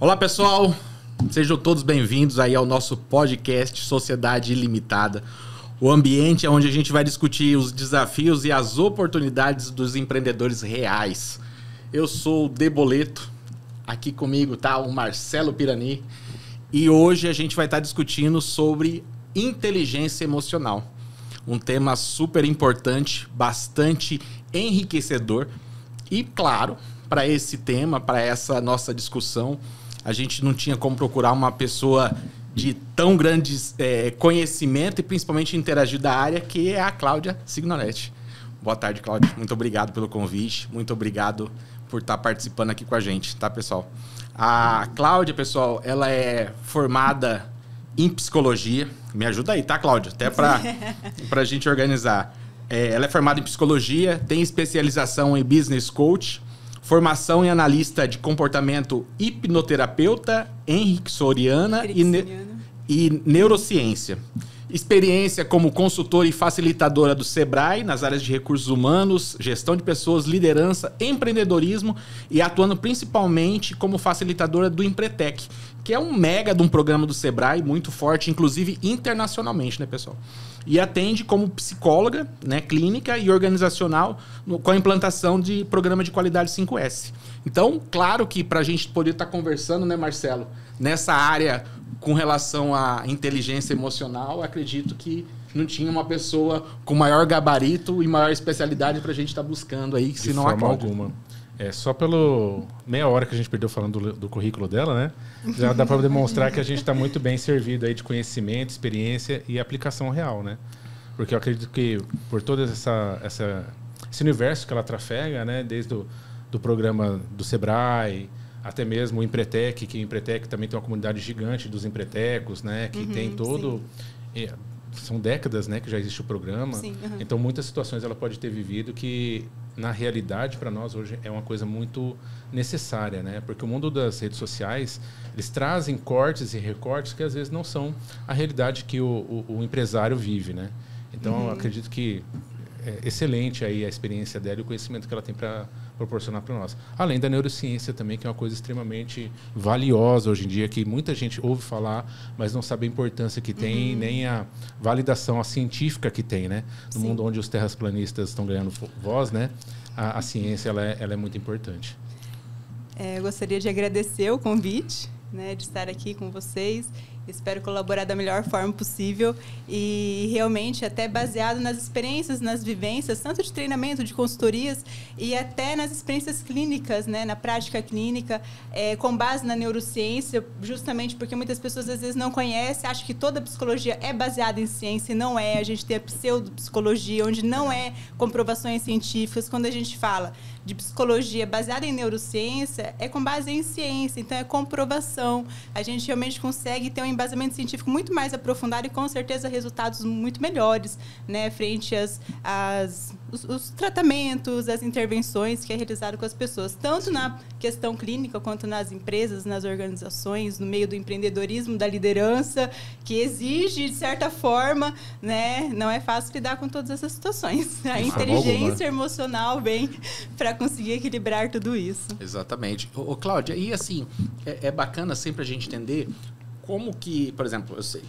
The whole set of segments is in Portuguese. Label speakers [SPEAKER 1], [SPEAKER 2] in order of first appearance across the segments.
[SPEAKER 1] Olá, pessoal. Sejam todos bem-vindos aí ao nosso podcast Sociedade Ilimitada. O ambiente é onde a gente vai discutir os desafios e as oportunidades dos empreendedores reais. Eu sou o Deboleto. Aqui comigo tá o Marcelo Pirani. E hoje a gente vai estar discutindo sobre inteligência emocional. Um tema super importante, bastante enriquecedor. E, claro, para esse tema, para essa nossa discussão, a gente não tinha como procurar uma pessoa de tão grande conhecimento e principalmente interagir da área, que é a Cláudia Signoretti. Boa tarde, Cláudia. Muito obrigado pelo convite. Muito obrigado por estar participando aqui com a gente, tá, pessoal? A Cláudia, pessoal, ela é formada em psicologia. Me ajuda aí, tá, Cláudia? Até para a gente organizar. Ela é formada em psicologia, tem especialização em business coach, formação em analista de comportamento hipnoterapeuta, henricksoniana e neurociência. Experiência como consultora e facilitadora do Sebrae nas áreas de recursos humanos, gestão de pessoas, liderança, empreendedorismo e atuando principalmente como facilitadora do Empretec, que é um mega de um programa do Sebrae muito forte, inclusive internacionalmente, né, pessoal? E atende como psicóloga, né, clínica e organizacional com a implantação de programa de qualidade 5S. Então, claro que para a gente poder estar conversando, né, Marcelo, nessa área com relação à inteligência emocional, acredito que não tinha uma pessoa com maior gabarito e maior especialidade para a gente estar buscando aí, se não há alguma.
[SPEAKER 2] Só pelo meia hora que a gente perdeu falando do currículo dela, né? Já dá para demonstrar que a gente está muito bem servido aí de conhecimento, experiência e aplicação real, né? Porque eu acredito que por todo esse universo que ela trafega, né? Desde do programa do Sebrae, até mesmo o Empretec, que o Empretec também tem uma comunidade gigante dos empretecos, né? Que tem todo... São décadas, né, que já existe o programa. Sim, Então, muitas situações ela pode ter vivido que, na realidade, para nós hoje é uma coisa muito necessária, né? Porque o mundo das redes sociais, eles trazem cortes e recortes que às vezes não são a realidade que o empresário vive, né? Então, eu acredito que é excelente aí a experiência dela e o conhecimento que ela tem para proporcionar para nós. Além da neurociência também, que é uma coisa extremamente valiosa hoje em dia, que muita gente ouve falar, mas não sabe a importância que tem, nem a validação científica que tem, né? No mundo onde os terraplanistas estão ganhando voz, né? A ciência ela é muito importante.
[SPEAKER 3] Eu gostaria de agradecer o convite, né, de estar aqui com vocês. Espero colaborar da melhor forma possível e realmente até baseado nas experiências, nas vivências, tanto de treinamento, de consultorias e até nas experiências clínicas, né, na prática clínica, com base na neurociência, justamente porque muitas pessoas às vezes não conhecem, acham que toda psicologia é baseada em ciência e não é. A gente tem a pseudopsicologia, onde não é comprovações científicas. Quando a gente fala de psicologia baseada em neurociência, é com base em ciência, então é comprovação. A gente realmente consegue ter um embasamento científico muito mais aprofundado e com certeza resultados muito melhores, né, frente os tratamentos, as intervenções que é realizado com as pessoas, tanto na questão clínica quanto nas empresas, nas organizações, no meio do empreendedorismo, da liderança, que exige, de certa forma, né, não é fácil lidar com todas essas situações. A inteligência emocional vem para conseguir equilibrar tudo isso.
[SPEAKER 1] Exatamente. Ô, Cláudia, e assim, é bacana sempre a gente entender como que, por exemplo, eu sei,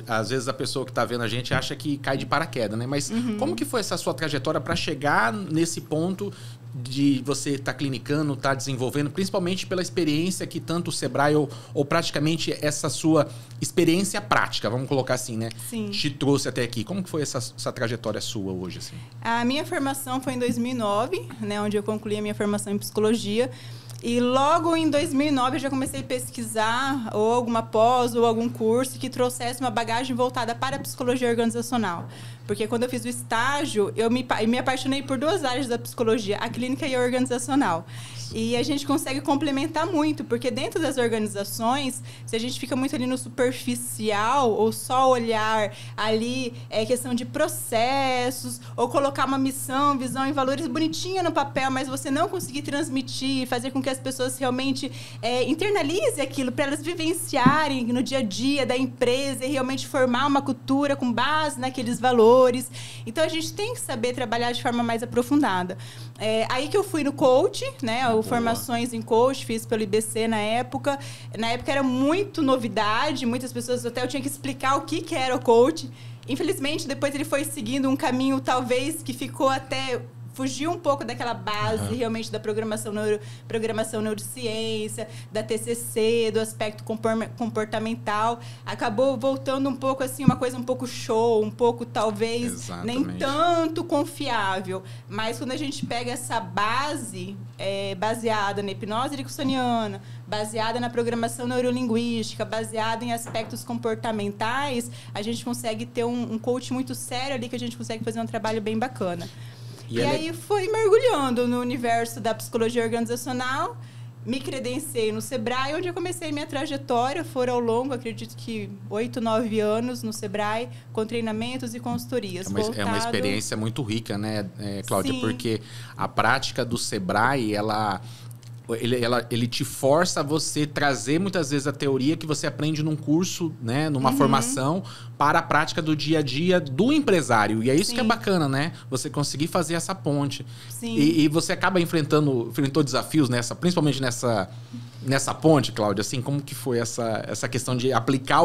[SPEAKER 1] às vezes a pessoa que está vendo a gente acha que cai de paraquedas, né? Mas como que foi essa sua trajetória para chegar nesse ponto de você estar clinicando, estar desenvolvendo, principalmente pela experiência que tanto o Sebrae ou praticamente essa sua experiência prática, vamos colocar assim, né?
[SPEAKER 3] Sim.
[SPEAKER 1] Te trouxe até aqui. Como que foi essa trajetória sua hoje, assim?
[SPEAKER 3] A minha formação foi em 2009, né? Onde eu concluí a minha formação em psicologia. E logo em 2009 eu já comecei a pesquisar ou alguma pós ou algum curso que trouxesse uma bagagem voltada para a psicologia organizacional. Porque quando eu fiz o estágio, eu me apaixonei por duas áreas da psicologia, a clínica e a organizacional. E a gente consegue complementar muito, porque dentro das organizações, se a gente fica muito ali no superficial ou só olhar ali questão de processos ou colocar uma missão, visão e valores bonitinha no papel, mas você não conseguir transmitir, fazer com que as pessoas realmente internalizem aquilo, para elas vivenciarem no dia a dia da empresa e realmente formar uma cultura com base naqueles valores. Então, a gente tem que saber trabalhar de forma mais aprofundada. Aí que eu fui no coach, né? Formações em coach, fiz pelo IBC na época. Na época era muito novidade, muitas pessoas, até eu tinha que explicar o que era o coach. Infelizmente, depois ele foi seguindo um caminho, talvez, que ficou até... Fugiu um pouco daquela base realmente da programação neurociência, da TCC, do aspecto comportamental. Acabou voltando um pouco assim, uma coisa um pouco show, um pouco talvez nem tanto confiável. Mas quando a gente pega essa base baseada na hipnose ericksoniana, baseada na programação neurolinguística, baseada em aspectos comportamentais, a gente consegue ter um coach muito sério ali, que a gente consegue fazer um trabalho bem bacana. E aí foi mergulhando no universo da psicologia organizacional, me credenciei no Sebrae, onde eu comecei minha trajetória. Foram ao longo, acredito que 8, 9 anos no Sebrae, com treinamentos e consultorias.
[SPEAKER 1] É uma experiência muito rica, né, Cláudia?
[SPEAKER 3] Sim.
[SPEAKER 1] Porque a prática do Sebrae, ele te força a você trazer muitas vezes a teoria que você aprende num curso, né, numa formação, para a prática do dia a dia do empresário. E é isso que é bacana, né? Você conseguir fazer essa ponte.
[SPEAKER 3] Sim.
[SPEAKER 1] E você acaba enfrentou desafios principalmente nessa ponte, Cláudia, assim, como que foi essa questão de aplicar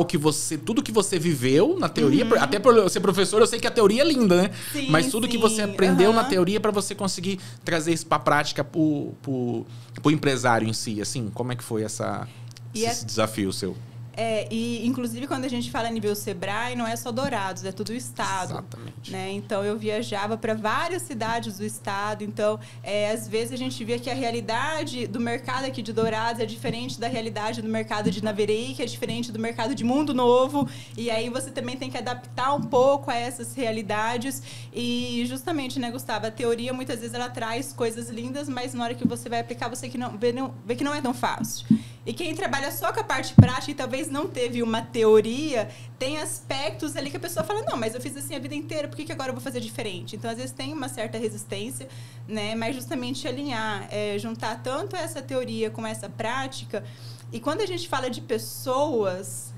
[SPEAKER 1] tudo que você viveu na teoria, até por ser professor, eu sei que a teoria é linda, né?
[SPEAKER 3] Sim,
[SPEAKER 1] mas tudo que você aprendeu na teoria para você conseguir trazer isso para a prática pro empresário em si, assim, como é que foi esse desafio seu?
[SPEAKER 3] E inclusive quando a gente fala nível Sebrae, não é só Dourados, é todo o estado.
[SPEAKER 1] Exatamente.
[SPEAKER 3] Né? Então eu viajava para várias cidades do estado. Então, às vezes a gente via que a realidade do mercado aqui de Dourados é diferente da realidade do mercado de Naviraí, que é diferente do mercado de Mundo Novo. E aí você também tem que adaptar um pouco a essas realidades. E justamente, né, Gustavo, a teoria muitas vezes ela traz coisas lindas, mas na hora que você vai aplicar, você vê que não é tão fácil. E quem trabalha só com a parte prática e talvez não teve uma teoria, tem aspectos ali que a pessoa fala, não, mas eu fiz assim a vida inteira, por que agora eu vou fazer diferente? Então, às vezes tem uma certa resistência, né? Mas justamente alinhar, juntar tanto essa teoria com essa prática. E quando a gente fala de pessoas,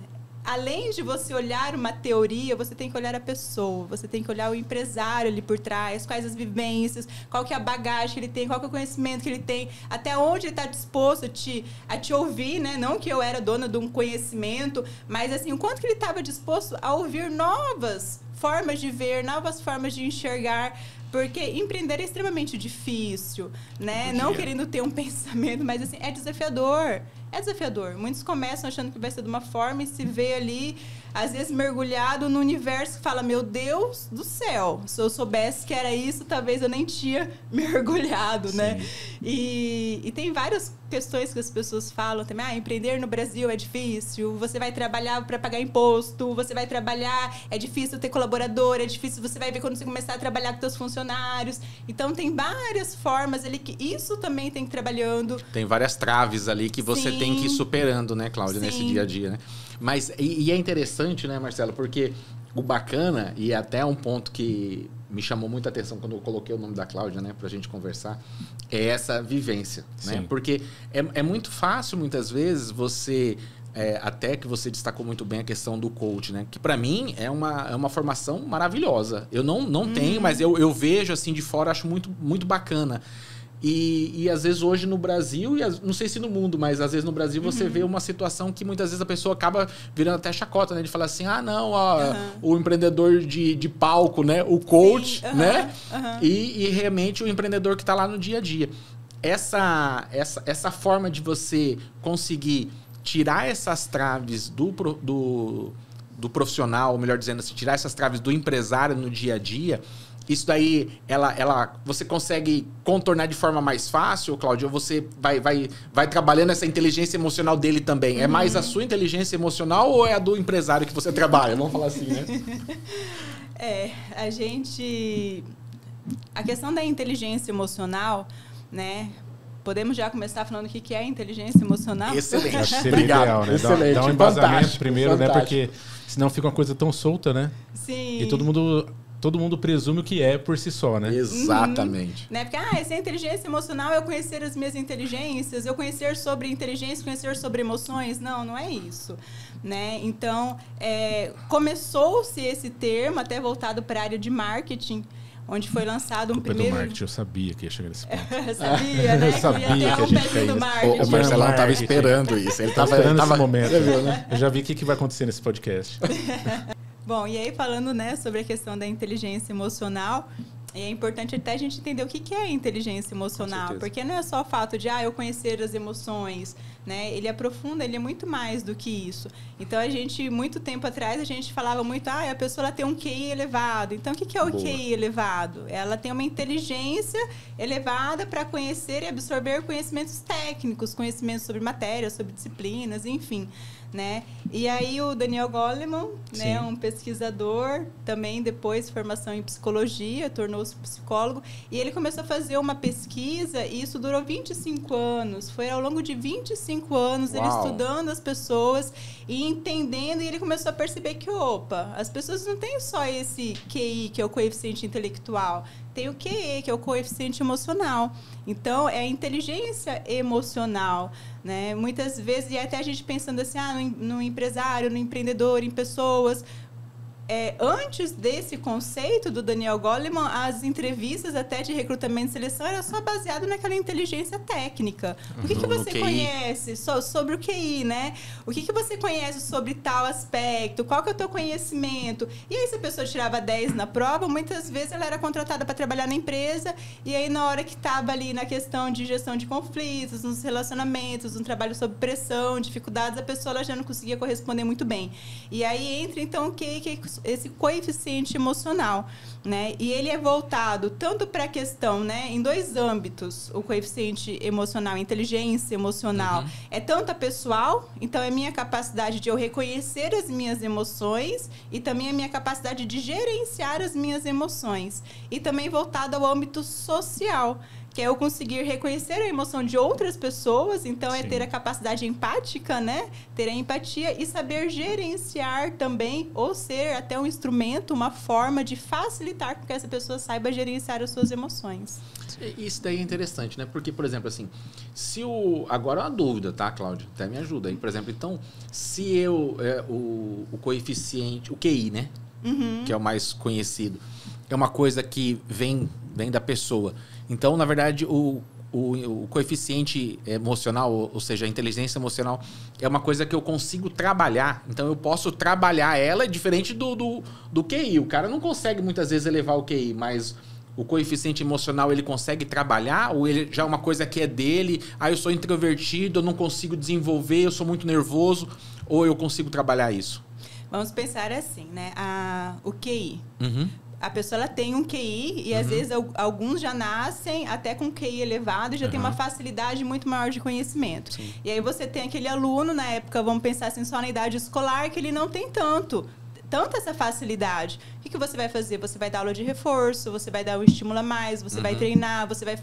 [SPEAKER 3] além de você olhar uma teoria, você tem que olhar a pessoa, você tem que olhar o empresário ali por trás, quais as vivências, qual que é a bagagem que ele tem, qual que é o conhecimento que ele tem, até onde ele está disposto a te ouvir, né? Não que eu era dona de um conhecimento, mas assim, o quanto que ele estava disposto a ouvir novas formas de ver, novas formas de enxergar, porque empreender é extremamente difícil, né? Não querendo ter um pensamento, mas assim, é desafiador. É desafiador. Muitos começam achando que vai ser de uma forma e se vê ali, às vezes, mergulhado no universo que fala, meu Deus do céu, se eu soubesse que era isso, talvez eu nem tinha mergulhado, né? E tem várias questões que as pessoas falam também. Empreender no Brasil é difícil, você vai trabalhar para pagar imposto, você vai trabalhar, é difícil ter colaborador, é difícil, você vai ver quando você começar a trabalhar com seus funcionários. Então, tem várias formas ali que isso também tem que ir trabalhando.
[SPEAKER 1] Tem várias traves ali que você tem que ir superando, né, Cláudia, nesse dia a dia, né? Mas, e é interessante, né, Marcelo, porque o bacana, e até um ponto que me chamou muita atenção quando eu coloquei o nome da Cláudia, né, pra gente conversar, é essa vivência, né? Porque é muito fácil, muitas vezes, você... até que você destacou muito bem a questão do coach, né? Que para mim é uma formação maravilhosa. Eu não tenho, mas eu vejo assim de fora, acho muito, muito bacana. E às vezes hoje no Brasil, e não sei se no mundo, mas às vezes no Brasil você vê uma situação que muitas vezes a pessoa acaba virando até chacota, né? De falar assim, o empreendedor de palco, né? O coach, né? E realmente o empreendedor que está lá no dia a dia. Essa forma de você conseguir tirar essas traves do profissional, ou melhor dizendo assim, tirar essas traves do empresário no dia a dia, isso daí, você consegue contornar de forma mais fácil, Cláudia? Ou você vai trabalhando essa inteligência emocional dele também? É mais a sua inteligência emocional ou é a do empresário que você trabalha? Vamos falar assim, né?
[SPEAKER 3] A questão da inteligência emocional, né? Podemos já começar falando o que é inteligência emocional?
[SPEAKER 1] Excelente.
[SPEAKER 2] Acho que seria ideal, né?
[SPEAKER 1] Excelente.
[SPEAKER 2] Dá um embasamento
[SPEAKER 1] Fantástico,
[SPEAKER 2] primeiro,
[SPEAKER 1] fantástico.
[SPEAKER 2] né? Porque senão fica uma coisa tão solta, né?
[SPEAKER 3] Sim.
[SPEAKER 2] E todo mundo todo mundo presume o que é por si só, né?
[SPEAKER 1] Exatamente.
[SPEAKER 3] Né? Porque, essa inteligência emocional é eu conhecer as minhas inteligências, eu conhecer sobre inteligência, conhecer sobre emoções. Não, não é isso. Né? Então, começou-se esse termo, até voltado para a área de marketing, onde foi lançado um primeiro...
[SPEAKER 2] do marketing, eu sabia que ia chegar nesse ponto.
[SPEAKER 3] Sabia, né?
[SPEAKER 2] Eu sabia que a gente caía.
[SPEAKER 1] O Marcelão estava esperando isso. Ele estava
[SPEAKER 2] esperando esse momento. Eu já vi o que vai acontecer nesse podcast.
[SPEAKER 3] Bom, e aí falando, né, sobre a questão da inteligência emocional, é importante até a gente entender o que é inteligência emocional, porque não é só o fato de eu conhecer as emoções, né? Ele aprofunda, ele é muito mais do que isso. Então, muito tempo atrás, a gente falava muito, a pessoa ela tem um QI elevado. Então, o que é o QI elevado? Ela tem uma inteligência elevada para conhecer e absorver conhecimentos técnicos, conhecimentos sobre matéria, sobre disciplinas, enfim. Né? E aí o Daniel Goleman, né, um pesquisador, também depois formação em psicologia, tornou-se psicólogo, e ele começou a fazer uma pesquisa, e isso durou 25 anos. Foi ao longo de 25 anos ele estudando as pessoas e entendendo, e ele começou a perceber que, as pessoas não têm só esse QI, que é o coeficiente intelectual, tem o QE, que é o coeficiente emocional. Então, é a inteligência emocional, né? Muitas vezes, e até a gente pensando assim, no empresário, no empreendedor, em pessoas... antes desse conceito do Daniel Goleman, as entrevistas até de recrutamento e seleção eram só baseadas naquela inteligência técnica. O que você conhece sobre o QI, né? O que você conhece sobre tal aspecto? Qual que é o teu conhecimento? E aí, se a pessoa tirava 10 na prova, muitas vezes ela era contratada para trabalhar na empresa, e aí na hora que estava ali na questão de gestão de conflitos, nos relacionamentos, no trabalho sob pressão, dificuldades, a pessoa ela já não conseguia corresponder muito bem. E aí entra, então, o que esse coeficiente emocional, né? E ele é voltado tanto para a questão, né, em dois âmbitos, o coeficiente emocional, a inteligência emocional, é tanto a pessoal, então é a minha capacidade de eu reconhecer as minhas emoções e também a minha capacidade de gerenciar as minhas emoções, e também voltado ao âmbito social, que é eu conseguir reconhecer a emoção de outras pessoas, então é ter a capacidade empática, né? Ter a empatia e saber gerenciar também, ou ser até um instrumento, uma forma de facilitar com que essa pessoa saiba gerenciar as suas emoções.
[SPEAKER 1] Isso daí é interessante, né? Porque, por exemplo, assim, agora é uma dúvida, tá, Cláudio? Até me ajuda aí. Por exemplo, então, se o coeficiente, o QI, né? Que é o mais conhecido, é uma coisa que vem da pessoa. Então, na verdade, o coeficiente emocional, ou seja, a inteligência emocional, é uma coisa que eu consigo trabalhar. Então, eu posso trabalhar ela, diferente do QI. O cara não consegue, muitas vezes, elevar o QI, mas o coeficiente emocional, ele consegue trabalhar? Ou ele já é uma coisa que é dele? Eu sou introvertido, eu não consigo desenvolver, eu sou muito nervoso. Ou eu consigo trabalhar isso?
[SPEAKER 3] Vamos pensar assim, né? O QI. A pessoa ela tem um QI e, às vezes, alguns já nascem até com QI elevado e já tem uma facilidade muito maior de conhecimento. Sim. E aí você tem aquele aluno, na época, vamos pensar assim, só na idade escolar, que ele não tem tanta essa facilidade. O que você vai fazer? Você vai dar aula de reforço, você vai dar um estímulo a mais, você vai treinar, você vai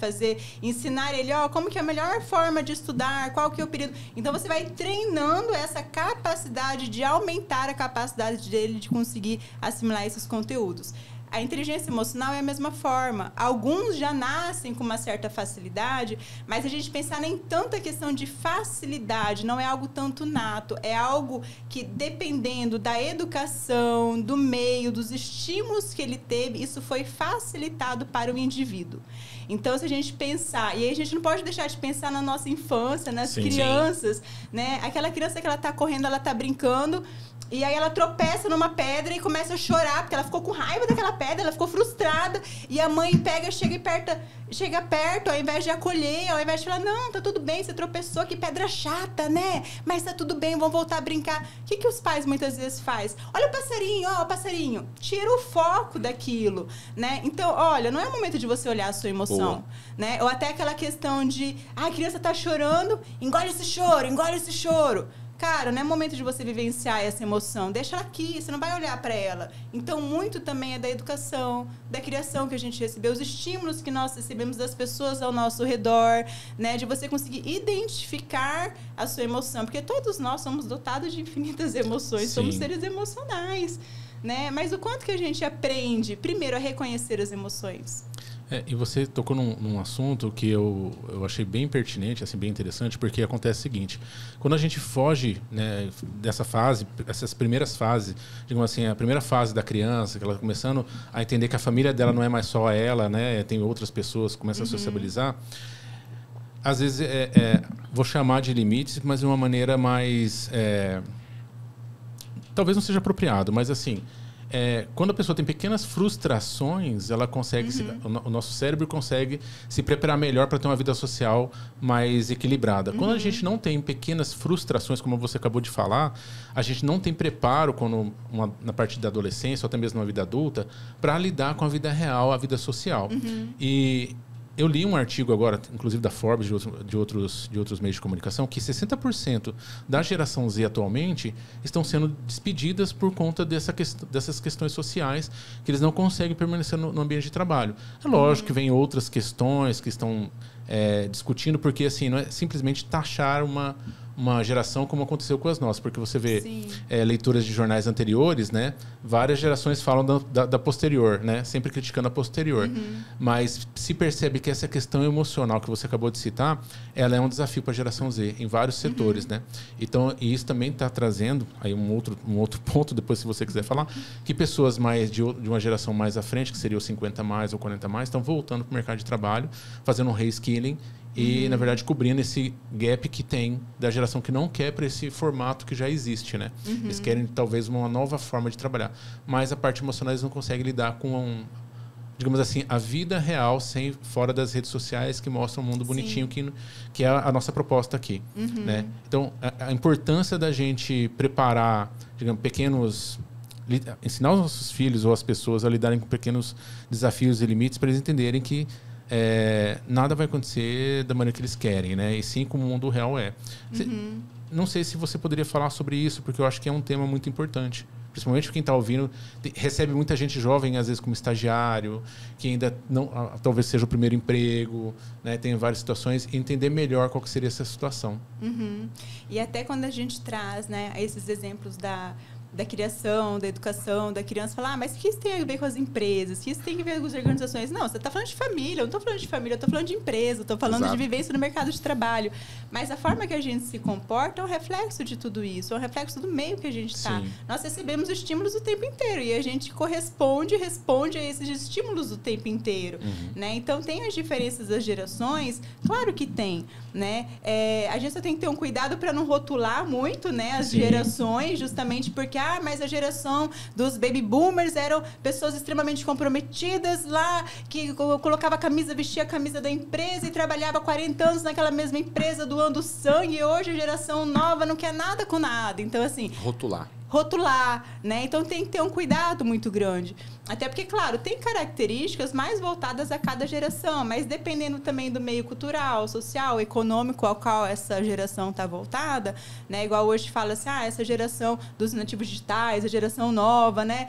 [SPEAKER 3] ensinar ele, como que é a melhor forma de estudar, qual que é o período. Então, você vai treinando essa capacidade de aumentar a capacidade dele de conseguir assimilar esses conteúdos. A inteligência emocional é a mesma forma. Alguns já nascem com uma certa facilidade, mas a gente pensar nem tanto a questão de facilidade, não é algo tanto nato, é algo que, dependendo da educação, do meio, dos estímulos que ele teve, isso foi facilitado para o indivíduo. Então, se a gente pensar, e aí a gente não pode deixar de pensar na nossa infância, nas crianças, né? Aquela criança que ela está correndo, ela está brincando, e aí ela tropeça numa pedra e começa a chorar, porque ela ficou com raiva daquela pedra, ela ficou frustrada, e a mãe chega perto, ao invés de acolher, ao invés de falar, não, tá tudo bem, você tropeçou, que pedra chata, né? Mas tá tudo bem, vamos voltar a brincar. O que os pais muitas vezes fazem? Olha o passarinho, tira o foco daquilo, né? Então, olha, não é o momento de você olhar a sua emoção, né? Ou até aquela questão de, a criança tá chorando, engole esse choro. Cara, não é momento de você vivenciar essa emoção. Deixa ela aqui, você não vai olhar para ela. Então, muito também é da educação, da criação que a gente recebeu, os estímulos que nós recebemos das pessoas ao nosso redor, né? De você conseguir identificar a sua emoção. Porque todos nós somos dotados de infinitas emoções, somos seres emocionais, né? Mas o quanto que a gente aprende, primeiro, a reconhecer as emoções?
[SPEAKER 2] E você tocou num assunto que eu achei bem pertinente, assim, bem interessante, porque acontece o seguinte: quando a gente foge, né, dessa fase, essas primeiras fases, digamos assim, a primeira fase da criança, que ela começando a entender que a família dela não é mais só ela, né, tem outras pessoas, começa a sociabilizar, às vezes, vou chamar de limites, mas de uma maneira mais... talvez não seja apropriado, mas assim... quando a pessoa tem pequenas frustrações, ela consegue o nosso cérebro consegue se preparar melhor para ter uma vida social mais equilibrada. Quando a gente não tem pequenas frustrações, como você acabou de falar, a gente não tem preparo na parte da adolescência ou até mesmo na vida adulta para lidar com a vida real, a vida social. E eu li um artigo agora, inclusive da Forbes, de outros meios de comunicação, que 60% da geração Z atualmente estão sendo despedidas por conta dessas questões sociais, que eles não conseguem permanecer no ambiente de trabalho. É lógico que vem outras questões que estão discutindo, porque assim, não é simplesmente taxar uma geração como aconteceu com as nossas, porque você vê leituras de jornais anteriores, né? Várias gerações falam da posterior, né? Sempre criticando a posterior. Mas se percebe que essa questão emocional que você acabou de citar, ela é um desafio para a geração Z em vários setores, né? Então, e isso também está trazendo aí um outro ponto, depois se você quiser falar, que pessoas mais de uma geração mais à frente, que seria os 50 mais ou 40 mais, estão voltando para o mercado de trabalho, fazendo um reskilling e, na verdade, cobrindo esse gap que tem da geração que não quer para esse formato que já existe, né? Eles querem, talvez, uma nova forma de trabalhar. Mas a parte emocional eles não conseguem lidar com, digamos assim, a vida real fora das redes sociais que mostram um mundo bonitinho, que é a nossa proposta aqui, né? Então, a importância da gente preparar, digamos, ensinar os nossos filhos ou as pessoas a lidarem com pequenos desafios e limites para eles entenderem que nada vai acontecer da maneira que eles querem, né? E sim como o mundo real é. Não sei se você poderia falar sobre isso, porque eu acho que é um tema muito importante. Principalmente quem está ouvindo, recebe muita gente jovem, às vezes como estagiário, que ainda não, talvez seja o primeiro emprego, né? Tem várias situações, e entender melhor qual que seria essa situação.
[SPEAKER 3] E até quando a gente traz, né, esses exemplos da criação, da educação, da criança, falar, mas o que isso tem a ver com as empresas? O que isso tem a ver com as organizações? Não, você está falando de família, eu não estou falando de família, eu estou falando de empresa, estou falando de vivência no mercado de trabalho. Mas a forma que a gente se comporta é um reflexo de tudo isso, é um reflexo do meio que a gente está. Nós recebemos estímulos o tempo inteiro e a gente responde a esses estímulos o tempo inteiro. Né? Então, tem as diferenças das gerações? Claro que tem. Né? A gente só tem que ter um cuidado para não rotular muito, né, as gerações, justamente porque mas a geração dos baby boomers eram pessoas extremamente comprometidas lá, que colocava a camisa, vestia a camisa da empresa e trabalhava 40 anos naquela mesma empresa doando sangue, e hoje a geração nova não quer nada com nada. Então, assim... Rotular, né? Então tem que ter um cuidado muito grande. Até porque, claro, tem características mais voltadas a cada geração, mas dependendo também do meio cultural, social, econômico ao qual essa geração está voltada, né? Igual hoje fala assim, essa geração dos nativos digitais, a geração nova, né?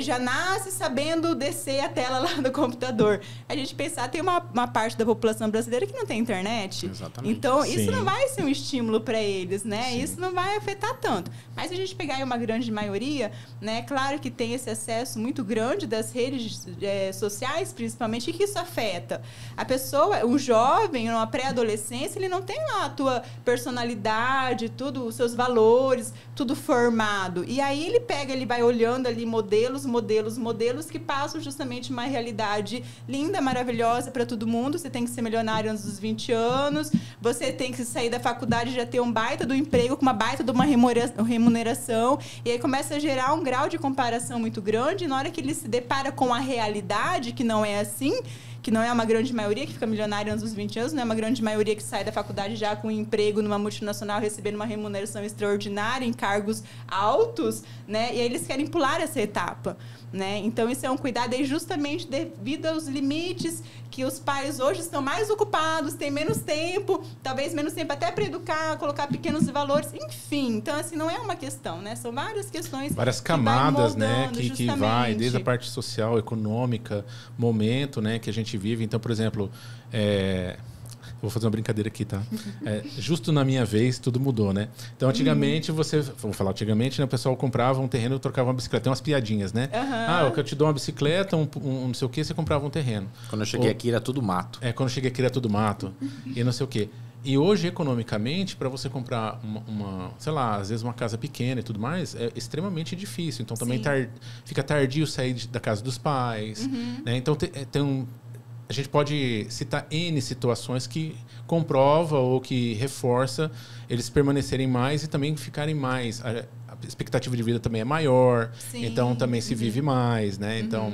[SPEAKER 3] Já nasce sabendo descer a tela lá do computador. A gente pensar, tem uma parte da população brasileira que não tem internet.
[SPEAKER 1] Exatamente.
[SPEAKER 3] Então, isso não vai ser um estímulo para eles, né? Isso não vai afetar tanto. Mas a gente pegar aí uma grande maioria, né? Claro que tem esse acesso muito grande das redes sociais, principalmente, e que isso afeta. A pessoa, o jovem, uma pré-adolescência, ele não tem lá a tua personalidade, tudo, os seus valores, tudo formado. E aí ele vai olhando ali modelos que passam justamente uma realidade linda, maravilhosa para todo mundo. Você tem que ser milionário antes dos 20 anos, você tem que sair da faculdade e já ter um baita do emprego, com uma baita de uma remuneração. E aí começa a gerar um grau de comparação muito grande. E na hora que ele se depara com a realidade, que não é assim, que não é uma grande maioria que fica milionário antes dos 20 anos, não é uma grande maioria que sai da faculdade já com um emprego numa multinacional, recebendo uma remuneração extraordinária, em cargos altos, né? E aí eles querem pular essa etapa, né? Então, isso é um cuidado aí justamente devido aos limites que os pais hoje estão mais ocupados, têm menos tempo, talvez menos tempo até para educar, colocar pequenos valores, enfim. Então, assim, não é uma questão, né? São várias questões.
[SPEAKER 2] Várias camadas, né? Que vai desde a parte social, econômica, momento, né? Que a gente vive. Então, por exemplo, Vou fazer uma brincadeira aqui, tá? Justo na minha vez, tudo mudou, né? Então, antigamente, vamos falar antigamente, né? O pessoal comprava um terreno e trocava uma bicicleta. Tem umas piadinhas, né? Eu te dou uma bicicleta, um não sei o quê, você comprava um terreno.
[SPEAKER 1] Quando eu cheguei aqui era tudo mato.
[SPEAKER 2] Quando eu cheguei aqui era tudo mato. E não sei o quê. E hoje, economicamente, para você comprar sei lá, às vezes uma casa pequena e tudo mais, é extremamente difícil. Então, também fica tardio sair da casa dos pais, né? Então, a gente pode citar N situações que comprova ou que reforça eles permanecerem mais e também ficarem mais. A expectativa de vida também é maior, então também se vive mais, né? Então,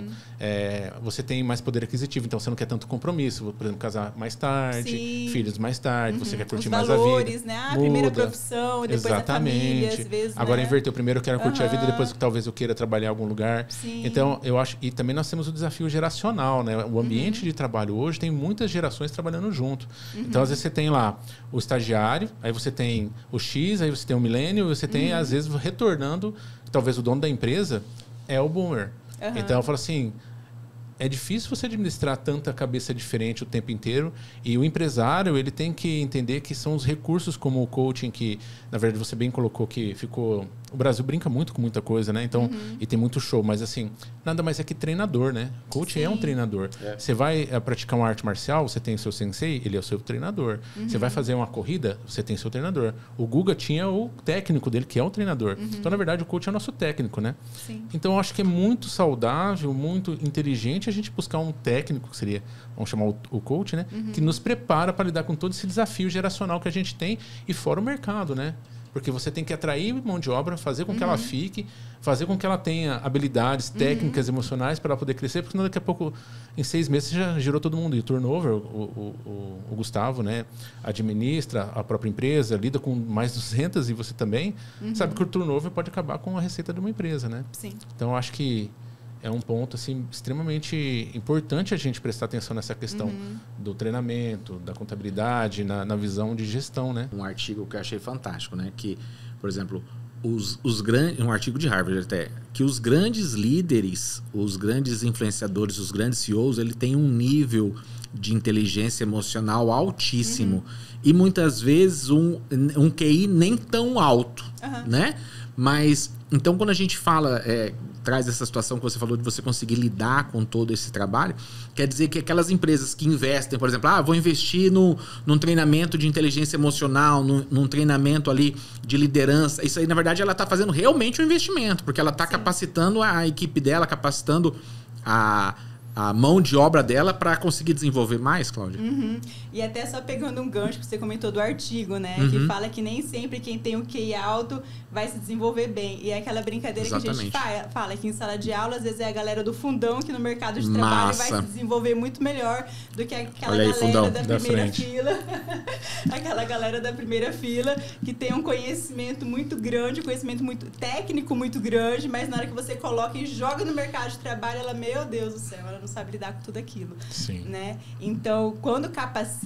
[SPEAKER 2] você tem mais poder aquisitivo, então você não quer tanto compromisso. Por exemplo, casar mais tarde, filhos mais tarde, você quer curtir mais
[SPEAKER 3] valores,
[SPEAKER 2] a vida.
[SPEAKER 3] Né? A primeira profissão, depois a família, às vezes.
[SPEAKER 2] Agora inverteu. Primeiro eu quero curtir a vida, depois talvez eu queira trabalhar em algum lugar. Então, eu acho... E também nós temos o desafio geracional, né? O ambiente de trabalho hoje tem muitas gerações trabalhando junto. Então, às vezes você tem lá o estagiário, aí você tem o X, aí você tem o milênio, você tem, às vezes, retornando, talvez o dono da empresa é o boomer. Então, eu falo assim... É difícil você administrar tanta cabeça diferente o tempo inteiro, e o empresário ele tem que entender que são os recursos como o coaching, que na verdade você bem colocou que ficou... O Brasil brinca muito com muita coisa, né? Então, e tem muito show, mas assim, nada mais é que treinador, né? Coaching é um treinador. Você vai praticar uma arte marcial, você tem o seu sensei, ele é o seu treinador. Você vai fazer uma corrida, você tem o seu treinador. O Guga tinha o técnico dele, que é o treinador. Então, na verdade, o coach é o nosso técnico, né? Então, eu acho que é muito saudável, muito inteligente a gente buscar um técnico, que seria, vamos chamar o coach, né? Que nos prepara para lidar com todo esse desafio geracional que a gente tem e fora o mercado, né? Porque você tem que atrair mão de obra, fazer com que ela fique, fazer com que ela tenha habilidades técnicas, emocionais para ela poder crescer, porque senão daqui a pouco, em 6 meses, você já girou todo mundo. E o turnover, o Gustavo, né, administra a própria empresa, lida com mais de 200 e você também, sabe que o turnover pode acabar com a receita de uma empresa, né? Então, eu acho que é um ponto assim, extremamente importante a gente prestar atenção nessa questão do treinamento, da contabilidade, na visão de gestão, né?
[SPEAKER 1] Um artigo que eu achei fantástico, né? Que, por exemplo, um artigo de Harvard até, que os grandes líderes, os grandes influenciadores, os grandes CEOs, ele tem um nível de inteligência emocional altíssimo. E muitas vezes um QI nem tão alto, né? Mas, então, quando a gente fala... traz essa situação que você falou de você conseguir lidar com todo esse trabalho, quer dizer que aquelas empresas que investem, por exemplo, vou investir num treinamento de inteligência emocional, num treinamento ali de liderança, isso aí, na verdade, ela está fazendo realmente um investimento, porque ela está capacitando a equipe dela, capacitando a mão de obra dela para conseguir desenvolver mais, Cláudia.
[SPEAKER 3] E até só pegando um gancho que você comentou do artigo, né? Que fala que nem sempre quem tem o QI alto vai se desenvolver bem. E é aquela brincadeira que a gente fala que em sala de aula, às vezes é a galera do fundão que no mercado de trabalho vai se desenvolver muito melhor do que aquela galera da primeira fila. Aquela galera da primeira fila que tem um conhecimento muito grande, um conhecimento muito técnico muito grande, mas na hora que você coloca e joga no mercado de trabalho, ela, meu Deus do céu, ela não sabe lidar com tudo aquilo. Né? Então, quando capacita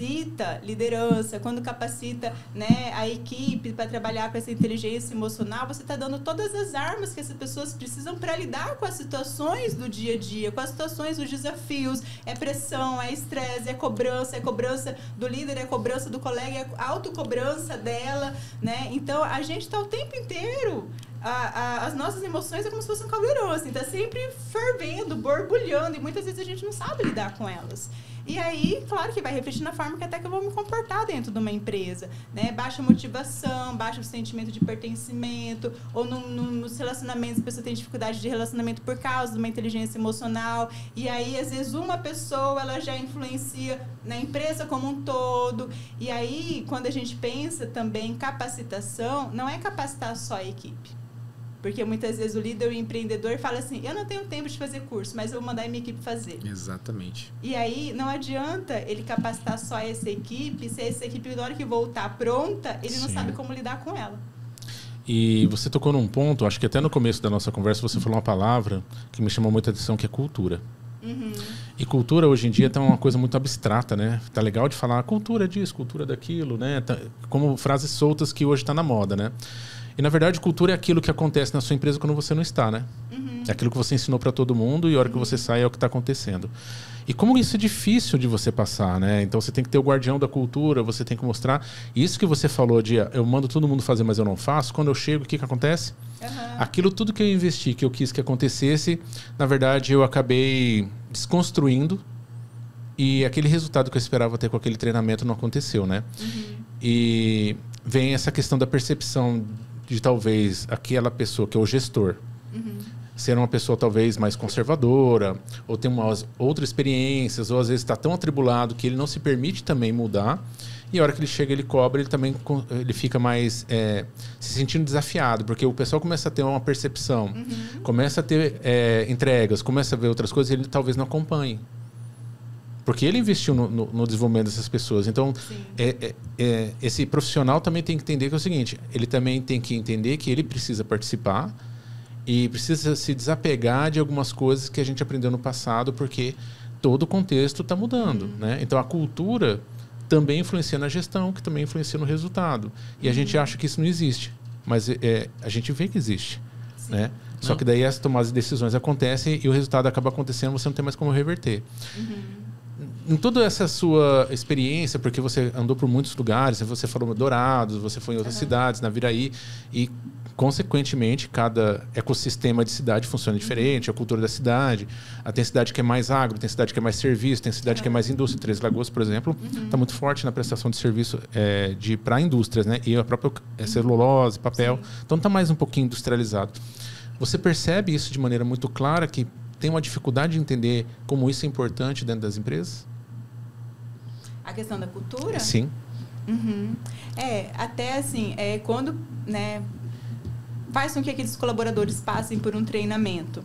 [SPEAKER 3] liderança, quando capacita, né, a equipe para trabalhar com essa inteligência emocional, você está dando todas as armas que essas pessoas precisam para lidar com as situações do dia a dia, com as situações dos desafios. É pressão, é estresse, é cobrança do líder, é cobrança do colega, é autocobrança dela, né? Então, a gente está o tempo inteiro... As nossas emoções é como se fosse um caldeirão, assim, tá sempre fervendo, borbulhando, e muitas vezes a gente não sabe lidar com elas. E aí, claro que vai refletir na forma que até que eu vou me comportar dentro de uma empresa, né? Baixa motivação, baixa o sentimento de pertencimento, ou nos relacionamentos a pessoa tem dificuldade de relacionamento por causa de uma inteligência emocional, e aí, às vezes, uma pessoa, ela já influencia na empresa como um todo. E aí, quando a gente pensa também em capacitação, não é capacitar só a equipe. Porque muitas vezes o líder, o empreendedor fala assim, eu não tenho tempo de fazer curso, mas eu vou mandar a minha equipe fazer.
[SPEAKER 1] Exatamente.
[SPEAKER 3] E aí não adianta ele capacitar só essa equipe, se essa equipe na hora que voltar pronta, ele não sabe como lidar com ela.
[SPEAKER 2] E você tocou num ponto, acho que até no começo da nossa conversa você falou uma palavra que me chamou muita atenção, que é cultura. E cultura hoje em dia tá uma coisa muito abstrata, né? Tá legal de falar cultura disso, cultura daquilo, né? Tá, como frases soltas que hoje tá na moda, né? E, na verdade, cultura é aquilo que acontece na sua empresa quando você não está, né? É aquilo que você ensinou para todo mundo e a hora que você sai é o que está acontecendo. E como isso é difícil de você passar, né? Então você tem que ter o guardião da cultura, você tem que mostrar. Isso que você falou de eu mando todo mundo fazer, mas eu não faço. Quando eu chego, o que acontece? Aquilo tudo que eu investi, que eu quis que acontecesse, na verdade eu acabei desconstruindo. E aquele resultado que eu esperava ter com aquele treinamento não aconteceu, né? E vem essa questão da percepção de talvez aquela pessoa que é o gestor ser uma pessoa talvez mais conservadora, ou ter umas outras experiências, ou às vezes está tão atribulado que ele não se permite também mudar. E a hora que ele chega, ele cobra, ele também ele fica mais se sentindo desafiado, porque o pessoal começa a ter uma percepção, começa a ter entregas, começa a ver outras coisas e ele talvez não acompanhe. Porque ele investiu no desenvolvimento dessas pessoas. Então, esse profissional também tem que entender que é o seguinte, ele também tem que entender que ele precisa participar e precisa se desapegar de algumas coisas que a gente aprendeu no passado, porque todo o contexto está mudando, né? Então, a cultura também influencia na gestão, que também influencia no resultado. E a gente acha que isso não existe, mas a gente vê que existe, né? Só que daí as tomadas de decisões acontecem e o resultado acaba acontecendo, você não tem mais como reverter. Em toda essa sua experiência, porque você andou por muitos lugares, você falou Dourados, você foi em outras cidades, na Viraí, e consequentemente cada ecossistema de cidade funciona diferente, a cultura da cidade, tem cidade que é mais agro, tem cidade que é mais serviço, tem cidade que é mais indústria. Três Lagoas, por exemplo, está muito forte na prestação de serviço para indústrias, né? E a própria celulose, papel, então está mais um pouquinho industrializado. Você percebe isso de maneira muito clara, que tem uma dificuldade de entender como isso é importante dentro das empresas?
[SPEAKER 3] A questão da cultura?
[SPEAKER 2] Sim.
[SPEAKER 3] Até assim, quando, né, faz com que aqueles colaboradores passem por um treinamento.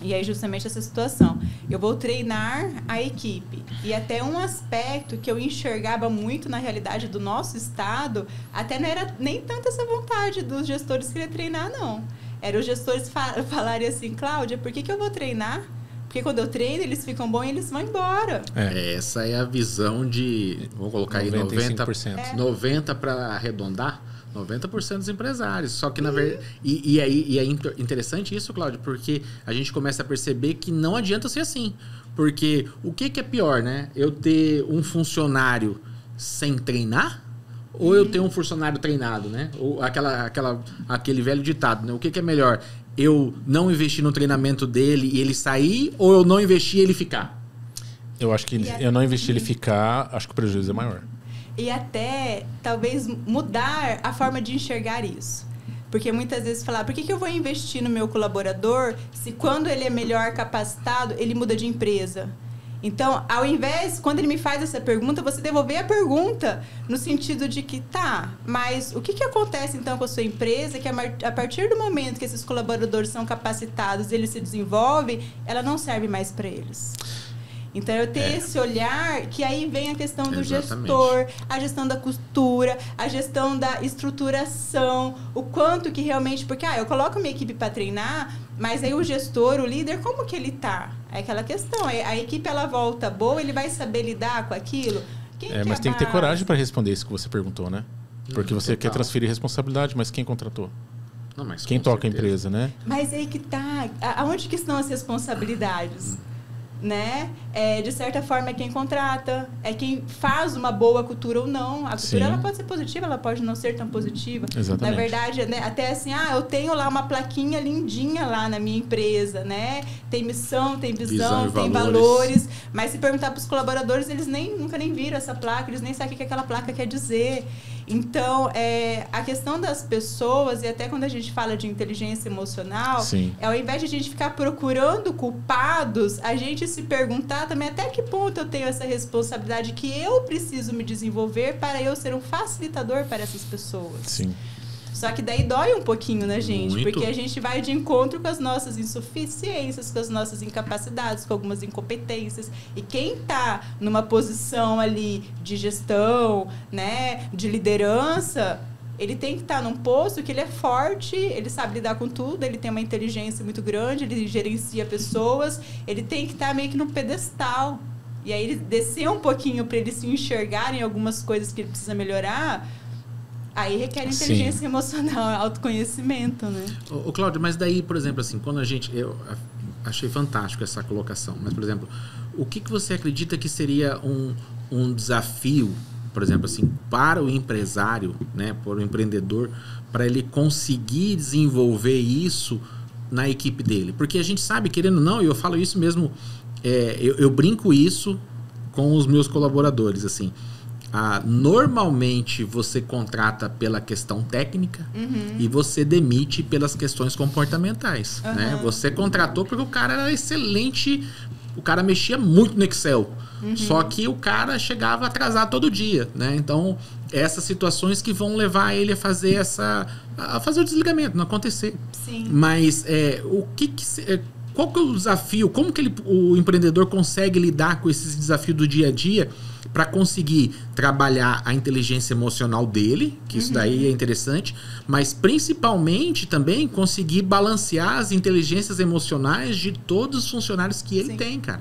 [SPEAKER 3] E aí, justamente essa situação. Eu vou treinar a equipe. E até um aspecto que eu enxergava muito na realidade do nosso estado, até não era nem tanto essa vontade dos gestores querer treinar, não. Era os gestores falarem assim, Cláudia, por que eu vou treinar? Porque quando eu treino, eles ficam bons e eles vão embora.
[SPEAKER 1] Essa é a visão de, vou colocar 95%. Aí 90% para arredondar, 90% dos empresários. Só que, na verdade... E é interessante isso, Cláudio, porque a gente começa a perceber que não adianta ser assim. Porque o que é pior, né? Eu ter um funcionário sem treinar ou eu ter um funcionário treinado, né? Ou aquele velho ditado, né? O que é melhor? Eu não investir no treinamento dele e ele sair, ou eu não investir e ele ficar?
[SPEAKER 2] Eu acho que eu não investir ele ficar, acho que o prejuízo é maior.
[SPEAKER 3] E até, talvez, mudar a forma de enxergar isso. Porque muitas vezes falar, por que eu vou investir no meu colaborador se quando ele é melhor capacitado, ele muda de empresa? Então, ao invés, quando ele me faz essa pergunta, você devolver a pergunta no sentido de que, mas o que acontece então com a sua empresa que a partir do momento que esses colaboradores são capacitados, eles se desenvolvem, ela não serve mais para eles. Então, eu tenho esse olhar que aí vem a questão do gestor, a gestão da cultura, a gestão da estruturação, o quanto que realmente... Porque, eu coloco minha equipe para treinar, mas aí o gestor, o líder, como que ele tá? É aquela questão, a equipe ela volta boa, ele vai saber lidar com aquilo?
[SPEAKER 2] Mas tem que ter coragem para responder isso que você perguntou, né? Porque você quer transferir responsabilidade, mas quem contratou?
[SPEAKER 1] Não, mas
[SPEAKER 2] quem toca a empresa, né?
[SPEAKER 3] Mas aí que tá. Aonde que estão as responsabilidades? Né? De certa forma é quem contrata, é quem faz uma boa cultura ou não. A cultura ela pode ser positiva, ela pode não ser tão positiva.
[SPEAKER 2] Exatamente.
[SPEAKER 3] Na verdade, né, até assim, eu tenho lá uma plaquinha lindinha lá na minha empresa, né? Tem missão, tem visão tem valores. Mas se perguntar para os colaboradores, eles nunca nem viram essa placa, eles nem sabem o que aquela placa quer dizer. Então, a questão das pessoas, e até quando a gente fala de inteligência emocional, ao invés de a gente ficar procurando culpados, a gente se perguntar também até que ponto eu tenho essa responsabilidade que eu preciso me desenvolver para eu ser um facilitador para essas pessoas.
[SPEAKER 2] Sim.
[SPEAKER 3] Só que daí dói um pouquinho na gente,
[SPEAKER 1] muito.
[SPEAKER 3] Porque a gente vai de encontro com as nossas insuficiências, com as nossas incapacidades, com algumas incompetências. E quem está numa posição ali de gestão, né, de liderança, ele tem que estar num posto que ele é forte, ele sabe lidar com tudo, ele tem uma inteligência muito grande, ele gerencia pessoas, ele tem que estar meio que no pedestal. E aí ele descer um pouquinho para ele se enxergar em algumas coisas que ele precisa melhorar. Aí requer inteligência emocional, autoconhecimento, né?
[SPEAKER 1] Ô, Cláudio, mas daí, por exemplo, assim, quando eu achei fantástico essa colocação, mas, por exemplo, o que você acredita que seria um desafio, por exemplo, assim, para o empresário, né, para o empreendedor, para ele conseguir desenvolver isso na equipe dele? Porque a gente sabe, querendo ou não, e eu falo isso mesmo, eu brinco isso com os meus colaboradores, assim. Normalmente você contrata pela questão técnica e você demite pelas questões comportamentais, né? Você contratou porque o cara era excelente, o cara mexia muito no Excel, só que o cara chegava atrasado todo dia, né? Então, essas situações que vão levar ele a fazer o desligamento, não acontecer.
[SPEAKER 3] Sim.
[SPEAKER 1] Mas qual que é o desafio? Como que o empreendedor consegue lidar com esses desafios do dia a dia para conseguir trabalhar a inteligência emocional dele, que isso daí é interessante, mas principalmente também conseguir balancear as inteligências emocionais de todos os funcionários que ele tem, cara.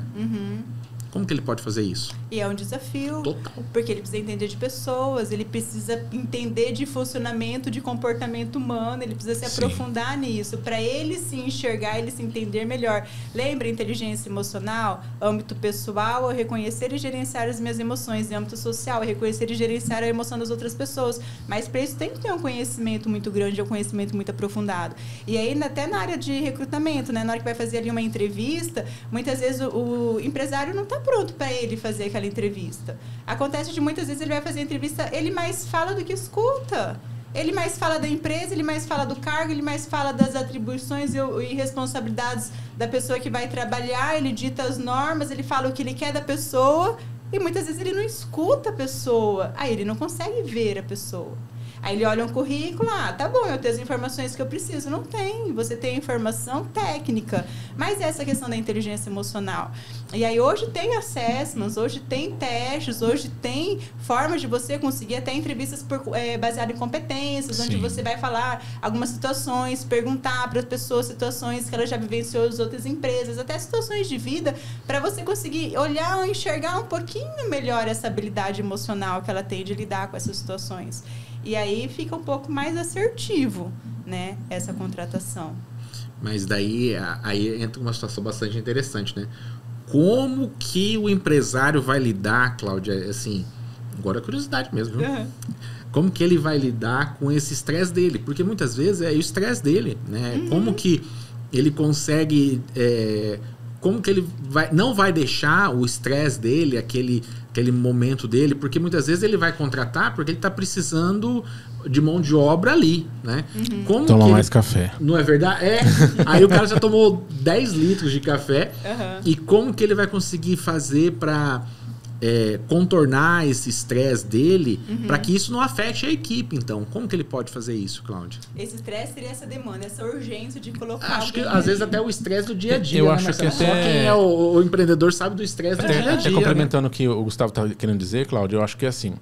[SPEAKER 1] Como que ele pode fazer isso?
[SPEAKER 3] E é um desafio.
[SPEAKER 1] Total.
[SPEAKER 3] Porque ele precisa entender de pessoas, ele precisa entender de funcionamento, de comportamento humano, ele precisa se aprofundar nisso, para ele se enxergar, ele se entender melhor. Lembra, inteligência emocional, âmbito pessoal, é reconhecer e gerenciar as minhas emoções, em âmbito social, é reconhecer e gerenciar a emoção das outras pessoas. Mas para isso tem que ter um conhecimento muito grande, um conhecimento muito aprofundado. E aí, até na área de recrutamento, né, na hora que vai fazer ali uma entrevista, muitas vezes o empresário não está pronto para ele fazer aquela entrevista. Acontece de muitas vezes ele vai fazer a entrevista, ele mais fala do que escuta. Ele mais fala da empresa, ele mais fala do cargo, ele mais fala das atribuições e responsabilidades da pessoa que vai trabalhar, ele dita as normas, ele fala o que ele quer da pessoa e muitas vezes ele não escuta a pessoa. Aí ele não consegue ver a pessoa. Aí ele olha um currículo, tá bom, eu tenho as informações que eu preciso. Não tem, você tem informação técnica. Mas essa questão da inteligência emocional. E aí hoje tem assessments, hoje tem testes, hoje tem formas de você conseguir até entrevistas baseadas em competências, onde você vai falar algumas situações, perguntar para as pessoas situações que ela já vivenciou em outras empresas, até situações de vida, para você conseguir olhar ou enxergar um pouquinho melhor essa habilidade emocional que ela tem de lidar com essas situações. E aí fica um pouco mais assertivo, né, essa contratação.
[SPEAKER 1] Mas daí aí entra uma situação bastante interessante, né? Como que o empresário vai lidar, Cláudia, assim, agora é curiosidade mesmo, viu? Como que ele vai lidar com esse estresse dele? Porque muitas vezes é o estresse dele, né? Como que ele consegue... como que ele não vai deixar o estresse dele, aquele momento dele, porque muitas vezes ele vai contratar porque ele está precisando de mão de obra ali, né? Como
[SPEAKER 2] Toma mais café.
[SPEAKER 1] Não é verdade? Aí o cara já tomou 10 litros de café e como que ele vai conseguir fazer para contornar esse estresse dele para que isso não afete a equipe, então? Como que ele pode fazer isso, Cláudia?
[SPEAKER 3] Esse estresse seria essa demanda, essa urgência de colocar...
[SPEAKER 1] Acho que às vezes até o estresse do dia a dia,
[SPEAKER 2] eu
[SPEAKER 1] né,
[SPEAKER 2] acho
[SPEAKER 1] Marcelo?
[SPEAKER 2] que até...
[SPEAKER 1] Só quem é o empreendedor sabe do estresse do dia a dia.
[SPEAKER 2] Complementando o que o Gustavo está querendo dizer, Cláudio, eu acho que é assim...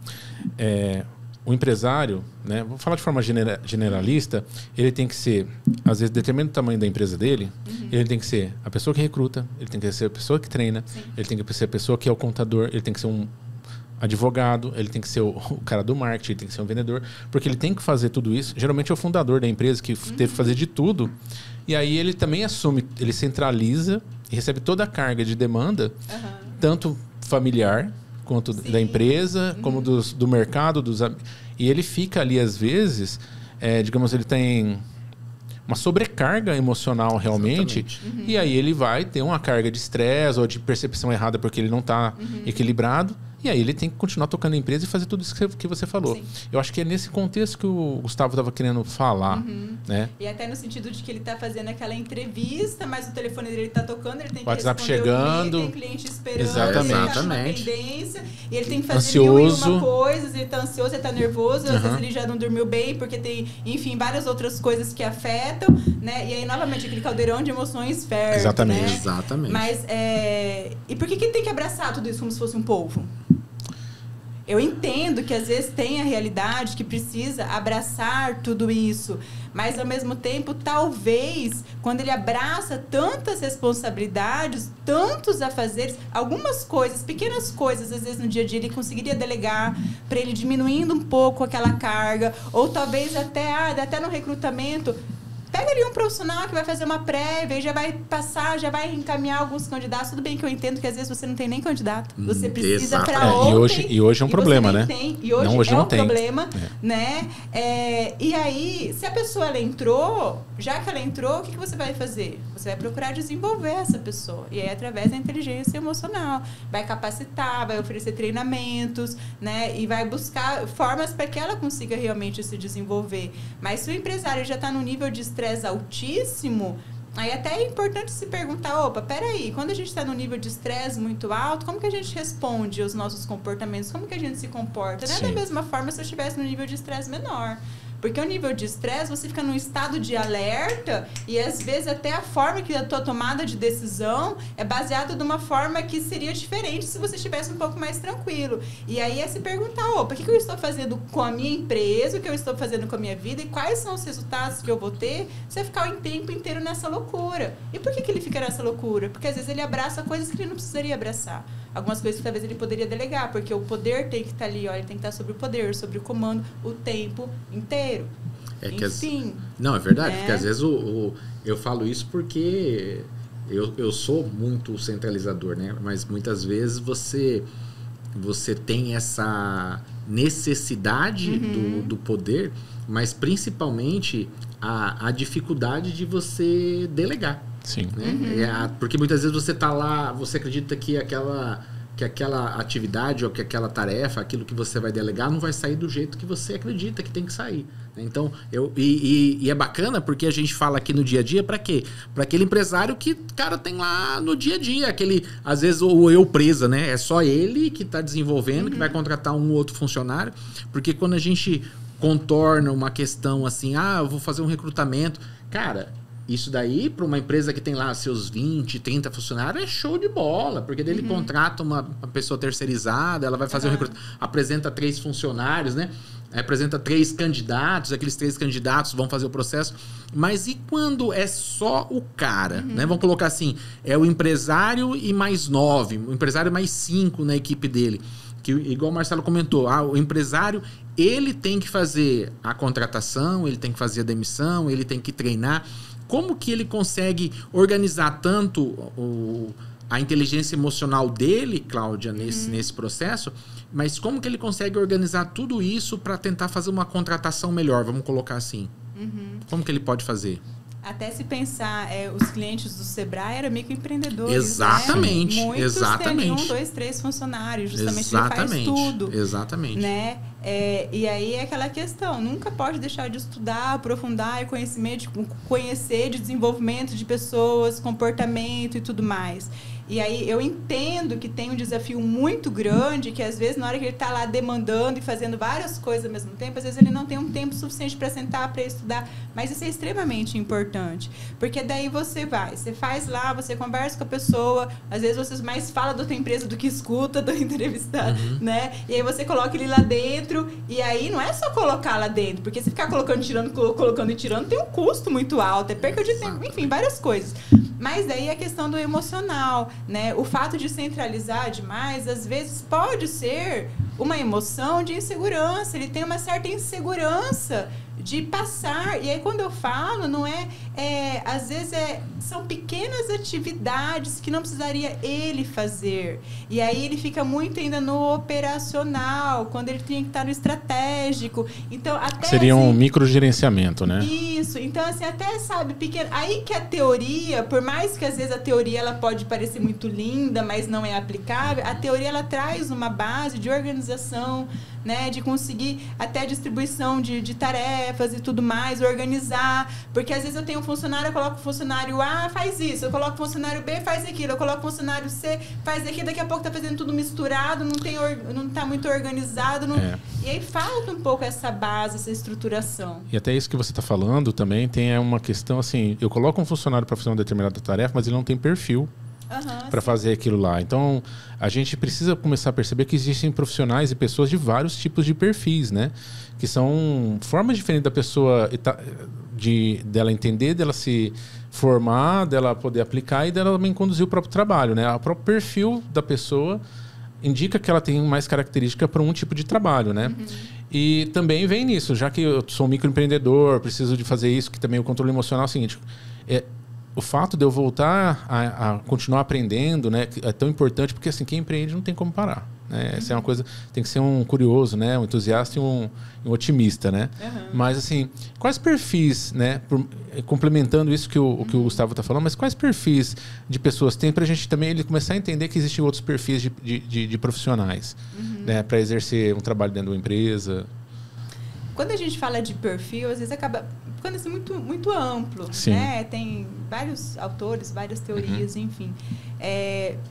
[SPEAKER 2] o empresário, né, vou falar de forma generalista, ele tem que ser, às vezes, determinado o tamanho da empresa dele, ele tem que ser a pessoa que recruta, ele tem que ser a pessoa que treina, ele tem que ser a pessoa que é o contador, ele tem que ser um advogado, ele tem que ser o cara do marketing, ele tem que ser um vendedor, porque ele tem que fazer tudo isso. Geralmente é o fundador da empresa que teve que fazer de tudo, e aí ele também assume, ele centraliza e recebe toda a carga de demanda, tanto familiar, quanto da empresa, como do mercado, e ele fica ali às vezes, digamos, ele tem uma sobrecarga emocional realmente, e aí ele vai ter uma carga de estresse ou de percepção errada porque ele não está equilibrado, e aí ele tem que continuar tocando a empresa e fazer tudo isso que você falou. Eu acho que é nesse contexto que o Gustavo estava querendo falar. Né?
[SPEAKER 3] E até no sentido de que ele está fazendo aquela entrevista, mas o telefone dele está tocando, ele tem que
[SPEAKER 2] WhatsApp
[SPEAKER 3] responder
[SPEAKER 2] chegando.
[SPEAKER 3] Tem cliente esperando,
[SPEAKER 2] Exatamente.
[SPEAKER 3] ele está numa pendência, e ele tem que fazer mil e uma coisas, ele está ansioso, ele está nervoso, às vezes ele já não dormiu bem, porque tem, enfim, várias outras coisas que afetam, né? E aí, novamente, aquele caldeirão de emoções ferve.
[SPEAKER 2] Exatamente.
[SPEAKER 3] Né?
[SPEAKER 1] Exatamente.
[SPEAKER 3] Mas, e por que ele tem que abraçar tudo isso como se fosse um polvo? Eu entendo que às vezes tem a realidade que precisa abraçar tudo isso, mas ao mesmo tempo, talvez, quando ele abraça tantas responsabilidades, tantos afazeres, algumas coisas, pequenas coisas, às vezes no dia a dia ele conseguiria delegar para ele diminuindo um pouco aquela carga, ou talvez até no recrutamento. Pega ali um profissional que vai fazer uma prévia e já vai passar, já vai encaminhar alguns candidatos. Tudo bem que eu entendo que às vezes você não tem nem candidato. Você precisa para ontem.
[SPEAKER 2] E hoje é um problema, né?
[SPEAKER 3] E hoje é um problema, né? E aí, se a pessoa ela entrou, já que ela entrou, o que você vai fazer? Você vai procurar desenvolver essa pessoa. E aí, através da inteligência emocional. Vai capacitar, vai oferecer treinamentos, né? E vai buscar formas para que ela consiga realmente se desenvolver. Mas se o empresário já está no nível de estresse altíssimo, aí até é importante se perguntar, peraí, quando a gente está no nível de estresse muito alto, como que a gente responde aos nossos comportamentos? Como que a gente se comporta? Não é da mesma forma se eu estivesse no nível de estresse menor. Porque o nível de estresse, você fica num estado de alerta e às vezes até a forma que a tua tomada de decisão é baseada de uma forma que seria diferente se você estivesse um pouco mais tranquilo. E aí é se perguntar, o que eu estou fazendo com a minha empresa, o que eu estou fazendo com a minha vida e quais são os resultados que eu vou ter se eu ficar o tempo inteiro nessa loucura. E por que ele fica nessa loucura? Porque às vezes ele abraça coisas que ele não precisaria abraçar. Algumas coisas que talvez ele poderia delegar, porque o poder tem que estar ali, ele tem que estar sobre o poder, sobre o comando, o tempo inteiro.
[SPEAKER 1] Enfim. Não, é verdade, porque às vezes eu falo isso porque eu sou muito centralizador, né? Mas muitas vezes você tem essa necessidade do poder, mas principalmente a dificuldade de você delegar.
[SPEAKER 2] Sim.
[SPEAKER 1] Né? Porque muitas vezes você está lá, você acredita que aquela atividade ou que aquela tarefa, aquilo que você vai delegar, não vai sair do jeito que você acredita que tem que sair. Então, e é bacana porque a gente fala aqui no dia a dia para quê? Para aquele empresário que, cara, tem lá no dia a dia, às vezes o eu presa, né? É só ele que está desenvolvendo, que vai contratar um ou outro funcionário, porque quando a gente contorna uma questão assim, eu vou fazer um recrutamento, cara, isso daí, para uma empresa que tem lá seus 20, 30 funcionários, é show de bola. Porque daí ele contrata uma pessoa terceirizada, ela vai fazer um recrutamento, apresenta 3 funcionários, né? Apresenta 3 candidatos, aqueles 3 candidatos vão fazer o processo. Mas e quando é só o cara? Né? Vamos colocar assim, é o empresário e mais 9, o empresário mais 5 na equipe dele. Que, igual o Marcelo comentou, o empresário, ele tem que fazer a contratação, ele tem que fazer a demissão, ele tem que treinar. Como que ele consegue organizar tanto a inteligência emocional dele, Cláudia, nesse processo, mas como que ele consegue organizar tudo isso para tentar fazer uma contratação melhor, vamos colocar assim? Como que ele pode fazer?
[SPEAKER 3] Até se pensar, os clientes do Sebrae eram microempreendedores.
[SPEAKER 1] Exatamente.
[SPEAKER 3] Né? Muitos
[SPEAKER 1] exatamente.
[SPEAKER 3] têm 1, 2, 3 funcionários. Justamente ele faz tudo.
[SPEAKER 1] Exatamente.
[SPEAKER 3] Né? E aí é aquela questão, nunca pode deixar de estudar, aprofundar conhecer de desenvolvimento de pessoas, comportamento e tudo mais. E aí eu entendo que tem um desafio muito grande, que às vezes na hora que ele está lá demandando e fazendo várias coisas ao mesmo tempo, às vezes ele não tem um tempo suficiente para sentar, para estudar, mas isso é extremamente importante, porque daí você faz lá, você conversa com a pessoa, às vezes você mais fala da tua empresa do que escuta do entrevistado, né? E aí você coloca ele lá dentro, e aí não é só colocar lá dentro, porque se ficar colocando e tirando, tem um custo muito alto, é perca de tempo, enfim, várias coisas. Mas daí a questão do emocional, né? O fato de centralizar demais, às vezes pode ser uma emoção de insegurança. Ele tem uma certa insegurança de passar. E aí quando eu falo, não às vezes são pequenas atividades que não precisaria ele fazer. E aí ele fica muito ainda no operacional, quando ele tinha que estar no estratégico. Então, até
[SPEAKER 2] seria um microgerenciamento, né?
[SPEAKER 3] Isso. Então, assim, até, sabe, pequeno. Aí que a teoria, por mais que às vezes a teoria ela pode parecer muito linda, mas não é aplicável, a teoria ela traz uma base de organização, né, de conseguir até distribuição de tarefas e tudo mais, organizar, porque às vezes eu tenho um funcionário, eu coloco o funcionário A, faz isso, eu coloco o funcionário B, faz aquilo, eu coloco o funcionário C, faz aquilo, daqui a pouco tá fazendo tudo misturado, não tá muito organizado, e aí falta um pouco essa base, essa estruturação.
[SPEAKER 2] E até isso que você está falando também tem uma questão assim, eu coloco um funcionário para fazer uma determinada tarefa, mas ele não tem perfil. para fazer aquilo lá. Então, a gente precisa começar a perceber que existem profissionais e pessoas de vários tipos de perfis, né? Que são formas diferentes da pessoa, dela entender, dela se formar, dela poder aplicar e dela também conduzir o próprio trabalho, né? O próprio perfil da pessoa indica que ela tem mais característica para um tipo de trabalho, né? E também vem nisso, já que eu sou um microempreendedor, preciso de fazer isso, que também o controle emocional é o seguinte, o fato de eu voltar a continuar aprendendo, né, é tão importante, porque assim, quem empreende não tem como parar, né? Essa é uma coisa, tem que ser um curioso, né, um entusiasta e um otimista, né? Mas assim, quais perfis, né, complementando isso que o Gustavo está falando, mas quais perfis de pessoas tem para a gente também ele começar a entender que existem outros perfis de profissionais, né, para exercer um trabalho dentro de uma empresa?
[SPEAKER 3] Quando a gente fala de perfil, às vezes acaba ficando assim, muito, muito amplo,
[SPEAKER 2] Sim.
[SPEAKER 3] né? Tem vários autores, várias teorias, enfim.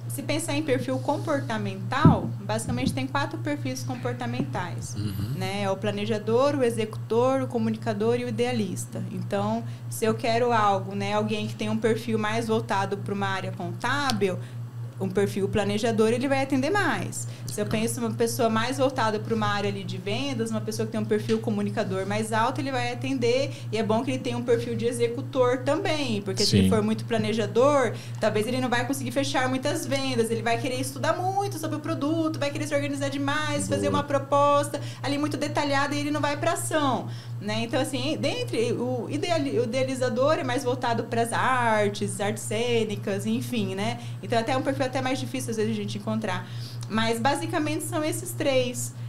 [SPEAKER 3] Se pensar em perfil comportamental, basicamente tem 4 perfis comportamentais, né? É o planejador, o executor, o comunicador e o idealista. Então, se eu quero algo, né? Alguém que tem um perfil mais voltado para uma área contábil, um perfil planejador, ele vai atender mais. Se eu penso uma pessoa mais voltada para uma área ali de vendas, uma pessoa que tem um perfil comunicador mais alto, ele vai atender, e é bom que ele tenha um perfil de executor também, porque se ele for muito planejador, talvez ele não vai conseguir fechar muitas vendas, ele vai querer estudar muito sobre o produto, vai querer se organizar demais, fazer uma proposta ali muito detalhada e ele não vai para ação, né? Então, assim, dentre o idealizador é mais voltado para as artes cênicas, enfim, né? Então, até é um perfil até mais difícil, às vezes, a gente encontrar. Mas, basicamente, são esses 3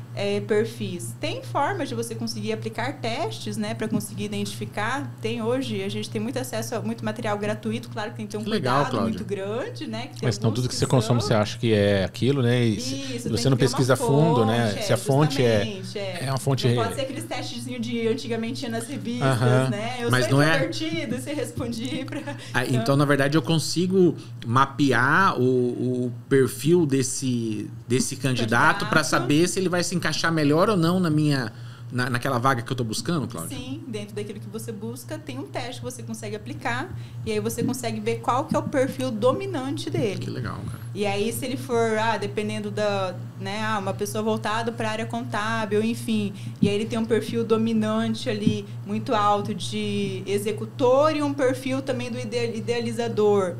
[SPEAKER 3] perfis. Tem formas de você conseguir aplicar testes, né? Para conseguir identificar. Hoje, a gente tem muito acesso a muito material gratuito. Claro que tem que ter um cuidado muito grande, né?
[SPEAKER 2] Mas então, tudo que você consome, você acha que é aquilo, né? E isso, você não pesquisa a fundo, né? Se a fonte é uma fonte...
[SPEAKER 3] Não pode ser aqueles testezinhos de antigamente nas revistas, né? Eu
[SPEAKER 1] mas
[SPEAKER 3] sou
[SPEAKER 1] não
[SPEAKER 3] introvertido, você respondi para...
[SPEAKER 1] Então, na verdade, eu consigo mapear o perfil desse candidato para saber se ele vai se encaixar melhor ou não naquela vaga que eu estou buscando, Cláudia?
[SPEAKER 3] Sim, dentro daquilo que você busca, tem um teste que você consegue aplicar e aí você consegue ver qual que é o perfil dominante dele.
[SPEAKER 1] Que legal, cara.
[SPEAKER 3] E aí, se ele for, dependendo da, né, uma pessoa voltada para a área contábil, enfim, e aí ele tem um perfil dominante ali, muito alto de executor e um perfil também do idealizador.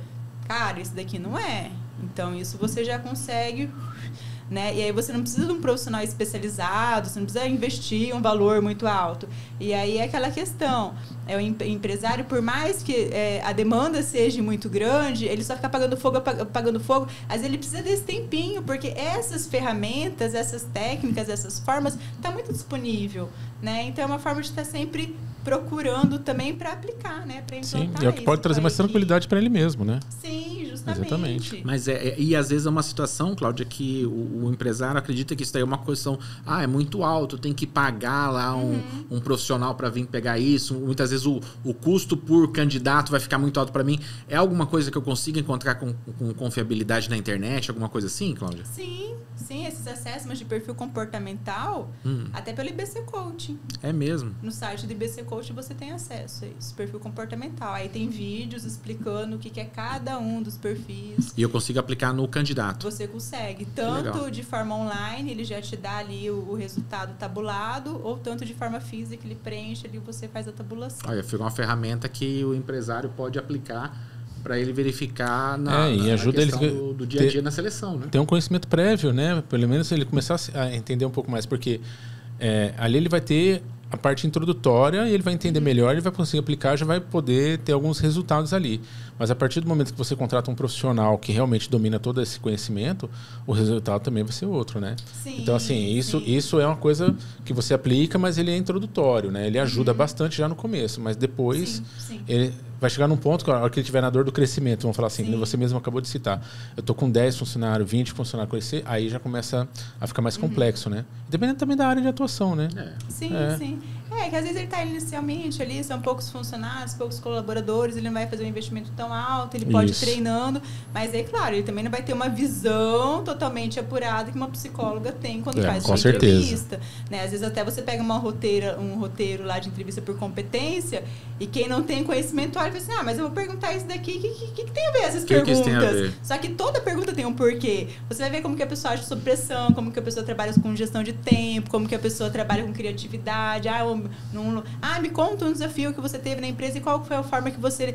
[SPEAKER 3] Cara, isso daqui não é. Então, isso você já consegue... Né? E aí você não precisa de um profissional especializado, você não precisa investir um valor muito alto. E aí é aquela questão, o empresário, por mais que a demanda seja muito grande, ele só fica apagando fogo, mas ele precisa desse tempinho, porque essas ferramentas, essas técnicas, essas formas, está muito disponível, né? Então é uma forma de estar sempre procurando também para aplicar, né? Para implantar.
[SPEAKER 2] Sim, é o que pode trazer mais tranquilidade para ele mesmo, né?
[SPEAKER 3] Sim, justamente.
[SPEAKER 2] Exatamente.
[SPEAKER 1] Mas e às vezes é uma situação, Cláudia, que o empresário acredita que isso daí é uma questão, é muito alto, tem que pagar lá um profissional para vir pegar isso. Muitas vezes o custo por candidato vai ficar muito alto para mim. É alguma coisa que eu consigo encontrar com confiabilidade na internet? Alguma coisa assim, Cláudia?
[SPEAKER 3] Sim, esses assessments de perfil comportamental, até pelo IBC Coaching.
[SPEAKER 1] É mesmo?
[SPEAKER 3] No site do IBC Coaching você tem acesso a isso, perfil comportamental. Aí tem vídeos explicando o que é cada um dos perfis.
[SPEAKER 1] E eu consigo aplicar no candidato?
[SPEAKER 3] Você consegue, tanto de forma online, ele já te dá ali o resultado tabulado, ou tanto de forma física, ele preenche ali e você faz a tabulação.
[SPEAKER 1] Olha, fica uma ferramenta que o empresário pode aplicar para ele verificar
[SPEAKER 2] e ajuda
[SPEAKER 1] questão ele do dia a dia na seleção, né?
[SPEAKER 2] Tem um conhecimento prévio, né? Pelo menos ele começar a entender um pouco mais, porque ali ele vai ter a parte introdutória e ele vai entender melhor, ele vai conseguir aplicar, já vai poder ter alguns resultados ali. Mas a partir do momento que você contrata um profissional que realmente domina todo esse conhecimento, o resultado também vai ser outro, né?
[SPEAKER 3] Sim,
[SPEAKER 2] então, assim, isso é uma coisa que você aplica, mas ele é introdutório, né? Ele ajuda bastante já no começo, mas depois ele vai chegar num ponto que a hora que ele estiver na dor do crescimento, vamos falar assim, que você mesmo acabou de citar. Eu tô com 10 funcionários, 20 funcionários crescer, aí já começa a ficar mais complexo, né? Dependendo também da área de atuação, né?
[SPEAKER 3] Sim. Que às vezes ele está inicialmente ali, são poucos funcionários, poucos colaboradores, ele não vai fazer um investimento tão alto, ele pode ir treinando, mas aí, claro, ele também não vai ter uma visão totalmente apurada que uma psicóloga tem quando faz uma entrevista. Né? Às vezes até você pega um roteiro lá de entrevista por competência e quem não tem conhecimento olha e fala assim, mas eu vou perguntar isso daqui, o que tem a ver essas perguntas? Só que toda pergunta tem um porquê. Você vai ver como que a pessoa age sob pressão, como que a pessoa trabalha com gestão de tempo, como que a pessoa trabalha com criatividade, me conta um desafio que você teve na empresa e qual foi a forma que você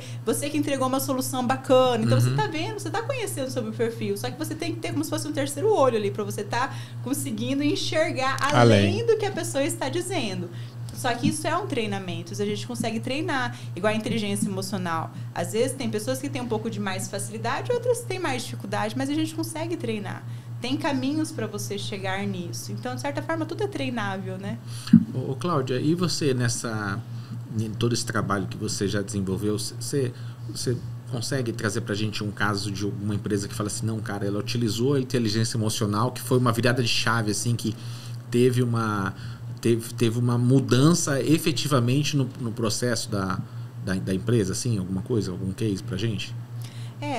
[SPEAKER 3] que entregou uma solução bacana. Então você tá vendo, você tá conhecendo sobre o perfil, só que você tem que ter como se fosse um terceiro olho ali para você tá conseguindo enxergar além do que a pessoa está dizendo. Só que isso é um treinamento, a gente consegue treinar, igual a inteligência emocional. Às vezes tem pessoas que têm um pouco de mais facilidade, outras têm mais dificuldade, mas a gente consegue treinar. Tem caminhos para você chegar nisso. Então, de certa forma, tudo é treinável, né?
[SPEAKER 1] Ô, Cláudia, e você em todo esse trabalho que você já desenvolveu, você consegue trazer pra gente um caso de uma empresa que fala assim, não, cara, ela utilizou a inteligência emocional, que foi uma virada de chave, assim, que teve uma mudança efetivamente no processo da empresa, assim, alguma coisa, algum case pra gente?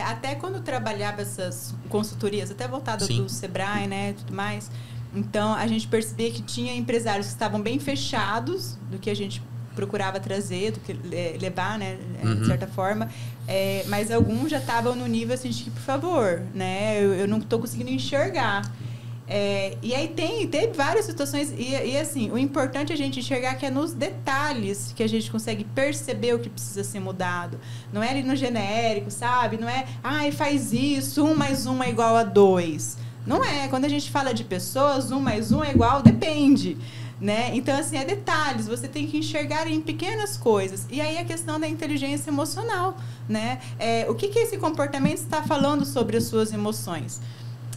[SPEAKER 3] Até quando eu trabalhava essas consultorias, até voltada do Sebrae, né, tudo mais, então a gente percebia que tinha empresários que estavam bem fechados do que a gente procurava trazer, do que levar, né, de certa forma, mas alguns já estavam no nível assim de que, por favor, né, eu não estou conseguindo enxergar. E aí teve várias situações e assim, o importante é a gente enxergar que é nos detalhes que a gente consegue perceber o que precisa ser mudado. Não é ali no genérico, sabe? Não é, faz isso, 1 mais 1 é igual a 2. Não é. Quando a gente fala de pessoas, 1 mais 1 é igual, depende. Né? Então, assim, é detalhes. Você tem que enxergar em pequenas coisas. E aí a questão da inteligência emocional, né? O que esse comportamento está falando sobre as suas emoções?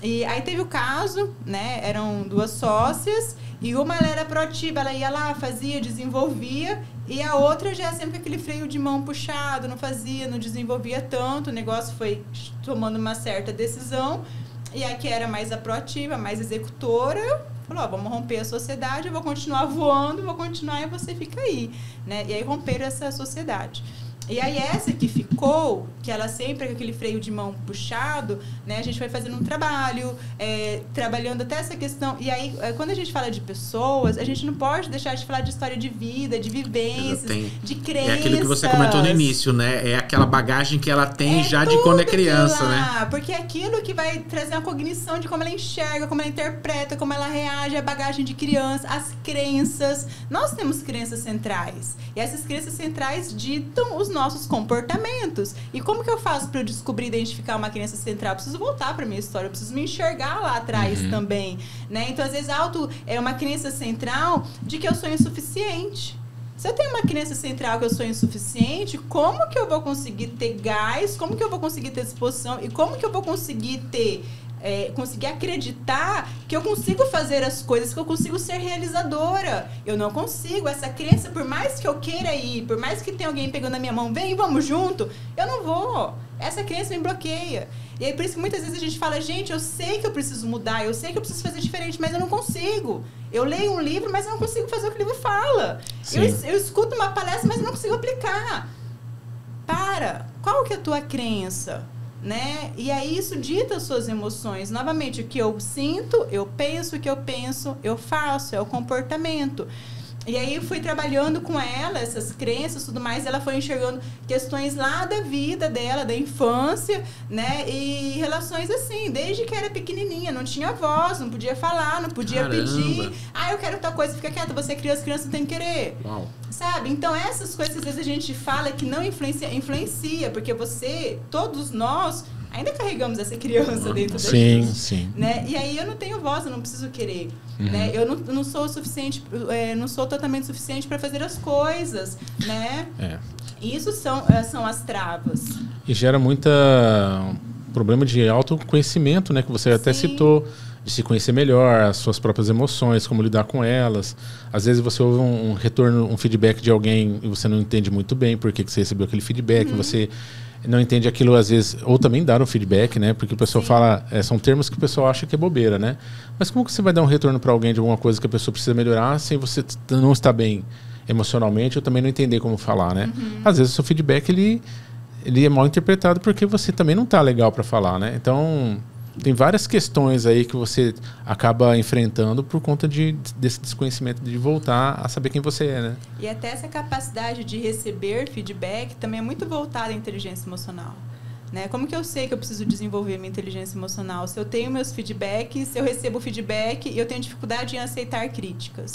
[SPEAKER 3] E aí teve o caso, né? Eram 2 sócias e uma ela era proativa, ela ia lá, fazia, desenvolvia, e a outra já sempre com aquele freio de mão puxado, não fazia, não desenvolvia tanto, o negócio foi tomando uma certa decisão, e a que era mais a proativa, mais executora, falou, vamos romper a sociedade, eu vou continuar voando, vou continuar e você fica aí, né? E aí romperam essa sociedade. E aí essa que ficou, que ela sempre com aquele freio de mão puxado, né? A gente foi fazendo um trabalho, trabalhando até essa questão. E aí, quando a gente fala de pessoas, a gente não pode deixar de falar de história de vida, de vivências, de crenças. É
[SPEAKER 1] aquilo que você comentou no início, né? É aquela bagagem que ela tem já de quando é criança, né?
[SPEAKER 3] Porque é aquilo que vai trazer uma cognição de como ela enxerga, como ela interpreta, como ela reage, a bagagem de criança, as crenças. Nós temos crenças centrais. E essas crenças centrais ditam os nossos comportamentos. E como que eu faço para eu descobrir, identificar uma crença central? Eu preciso voltar para minha história, eu preciso me enxergar lá atrás também, né? Então, às vezes, é uma crença central de que eu sou insuficiente. Se eu tenho uma crença central que eu sou insuficiente, como que eu vou conseguir ter gás? Como que eu vou conseguir ter disposição? E como que eu vou conseguir conseguir acreditar que eu consigo fazer as coisas, que eu consigo ser realizadora? Eu não consigo. Essa crença, por mais que eu queira ir, por mais que tenha alguém pegando a minha mão, vem, vamos junto, eu não vou. Essa crença me bloqueia. E aí, por isso que muitas vezes a gente fala, gente, eu sei que eu preciso mudar, eu sei que eu preciso fazer diferente, mas eu não consigo. Eu leio um livro, mas eu não consigo fazer o que o livro fala. Eu escuto uma palestra, mas eu não consigo aplicar. Qual que é a tua crença? Né? E aí isso dita as suas emoções. Novamente, o que eu sinto, eu penso, o que eu penso, eu faço, é o comportamento. E aí eu fui trabalhando com ela, essas crenças e tudo mais, ela foi enxergando questões lá da vida dela, da infância, né? E relações assim, desde que era pequenininha, não tinha voz, não podia falar, não podia pedir. Eu quero tal coisa, fica quieta, você é criança não tem que querer.
[SPEAKER 1] Uau.
[SPEAKER 3] Sabe? Então essas coisas às vezes a gente fala que não influencia, porque todos nós ainda carregamos essa criança dentro da gente. Sim. Né? E aí eu não tenho voz, eu não preciso querer. Né? Eu não sou o suficiente, não sou totalmente suficiente para fazer as coisas. Né? Isso são as travas.
[SPEAKER 2] E gera muita problema de autoconhecimento, né? Que você até citou, de se conhecer melhor, as suas próprias emoções, como lidar com elas. Às vezes você ouve um retorno, um feedback de alguém e você não entende muito bem por que você recebeu aquele feedback, você não entende aquilo às vezes, ou também dar um feedback, né? Porque o pessoal fala, são termos que o pessoal acha que é bobeira, né? Mas como que você vai dar um retorno para alguém de alguma coisa que a pessoa precisa melhorar sem você não estar bem emocionalmente, eu também não entender como falar, né? Às vezes o seu feedback, ele é mal interpretado porque você também não tá legal para falar, né? Então, tem várias questões aí que você acaba enfrentando por conta desse desconhecimento de voltar a saber quem você é, né?
[SPEAKER 3] E até essa capacidade de receber feedback também é muito voltada à inteligência emocional. Né? Como que eu sei que eu preciso desenvolver minha inteligência emocional? Se eu tenho meus feedbacks, se eu recebo feedback e eu tenho dificuldade em aceitar críticas.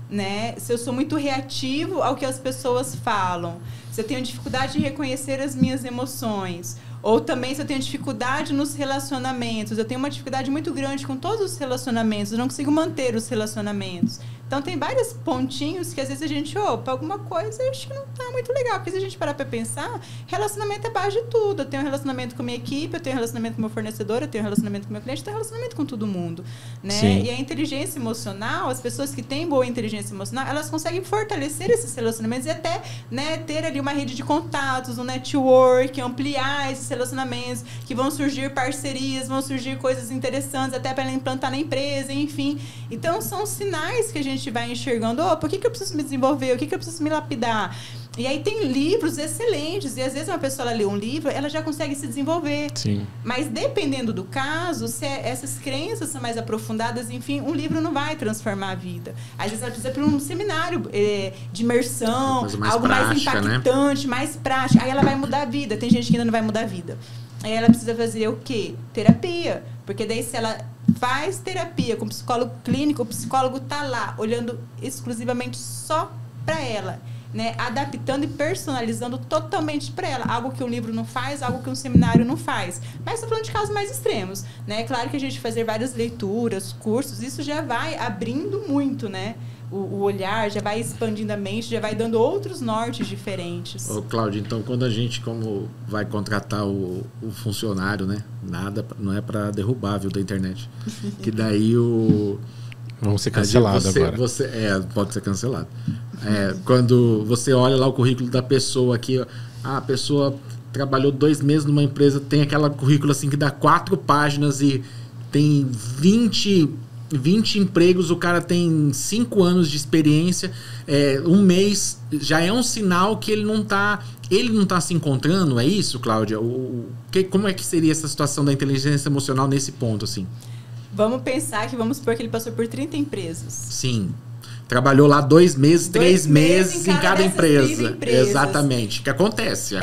[SPEAKER 3] Né? Se eu sou muito reativo ao que as pessoas falam. Se eu tenho dificuldade em reconhecer as minhas emoções. Ou também se eu tenho dificuldade nos relacionamentos. Eu tenho uma dificuldade muito grande com todos os relacionamentos. Eu não consigo manter os relacionamentos. Então, tem vários pontinhos que às vezes a gente, opa, alguma coisa eu acho que não tá muito legal. Porque se a gente parar pra pensar, relacionamento é base de tudo. Eu tenho um relacionamento com a minha equipe, eu tenho um relacionamento com o meu fornecedor, eu tenho um relacionamento com o meu cliente, eu tenho um relacionamento com todo mundo. Né? E a inteligência emocional, as pessoas que têm boa inteligência emocional, elas conseguem fortalecer esses relacionamentos e até, né, ter ali uma rede de contatos, um network, ampliar esses relacionamentos, que vão surgir parcerias, vão surgir coisas interessantes até para implantar na empresa, enfim. Então, são sinais que a gente vai enxergando, por que eu preciso me desenvolver, o que eu preciso me lapidar. E aí tem livros excelentes, e às vezes uma pessoa ela lê um livro, ela já consegue se desenvolver.
[SPEAKER 2] Sim.
[SPEAKER 3] Mas dependendo do caso, se essas crenças são mais aprofundadas, enfim, um livro não vai transformar a vida. Às vezes ela precisa ir para um seminário de imersão, algo mais impactante, né? Mais prático. Aí ela vai mudar a vida. Tem gente que ainda não vai mudar a vida. Aí ela precisa fazer o quê? Terapia. Porque daí se ela faz terapia com psicólogo clínico, o psicólogo tá lá, olhando exclusivamente só para ela. Né, adaptando e personalizando totalmente para ela. Algo que um livro não faz, algo que um seminário não faz. Mas estou falando de casos mais extremos. Né? Claro que a gente fazer várias leituras, cursos, isso já vai abrindo muito, né? O olhar, já vai expandindo a mente, já vai dando outros nortes diferentes.
[SPEAKER 1] Ô, Cláudio, então quando a gente como vai contratar o funcionário, né? Nada, não é para derrubar, viu, da internet. Que daí
[SPEAKER 2] Vamos ser cancelados agora.
[SPEAKER 1] Pode ser cancelado. Quando você olha lá o currículo da pessoa aqui, a pessoa trabalhou 2 meses numa empresa, tem aquela currículo assim que dá 4 páginas e tem 20 empregos, o cara tem 5 anos de experiência, 1 mês, já é um sinal que ele não tá se encontrando, é isso, Cláudia? Como é que seria essa situação da inteligência emocional nesse ponto, assim?
[SPEAKER 3] Vamos pensar que vamos supor que ele passou por 30 empresas.
[SPEAKER 1] Sim. Trabalhou lá 2 meses, 3 meses em cada empresa. Exatamente. Que acontece.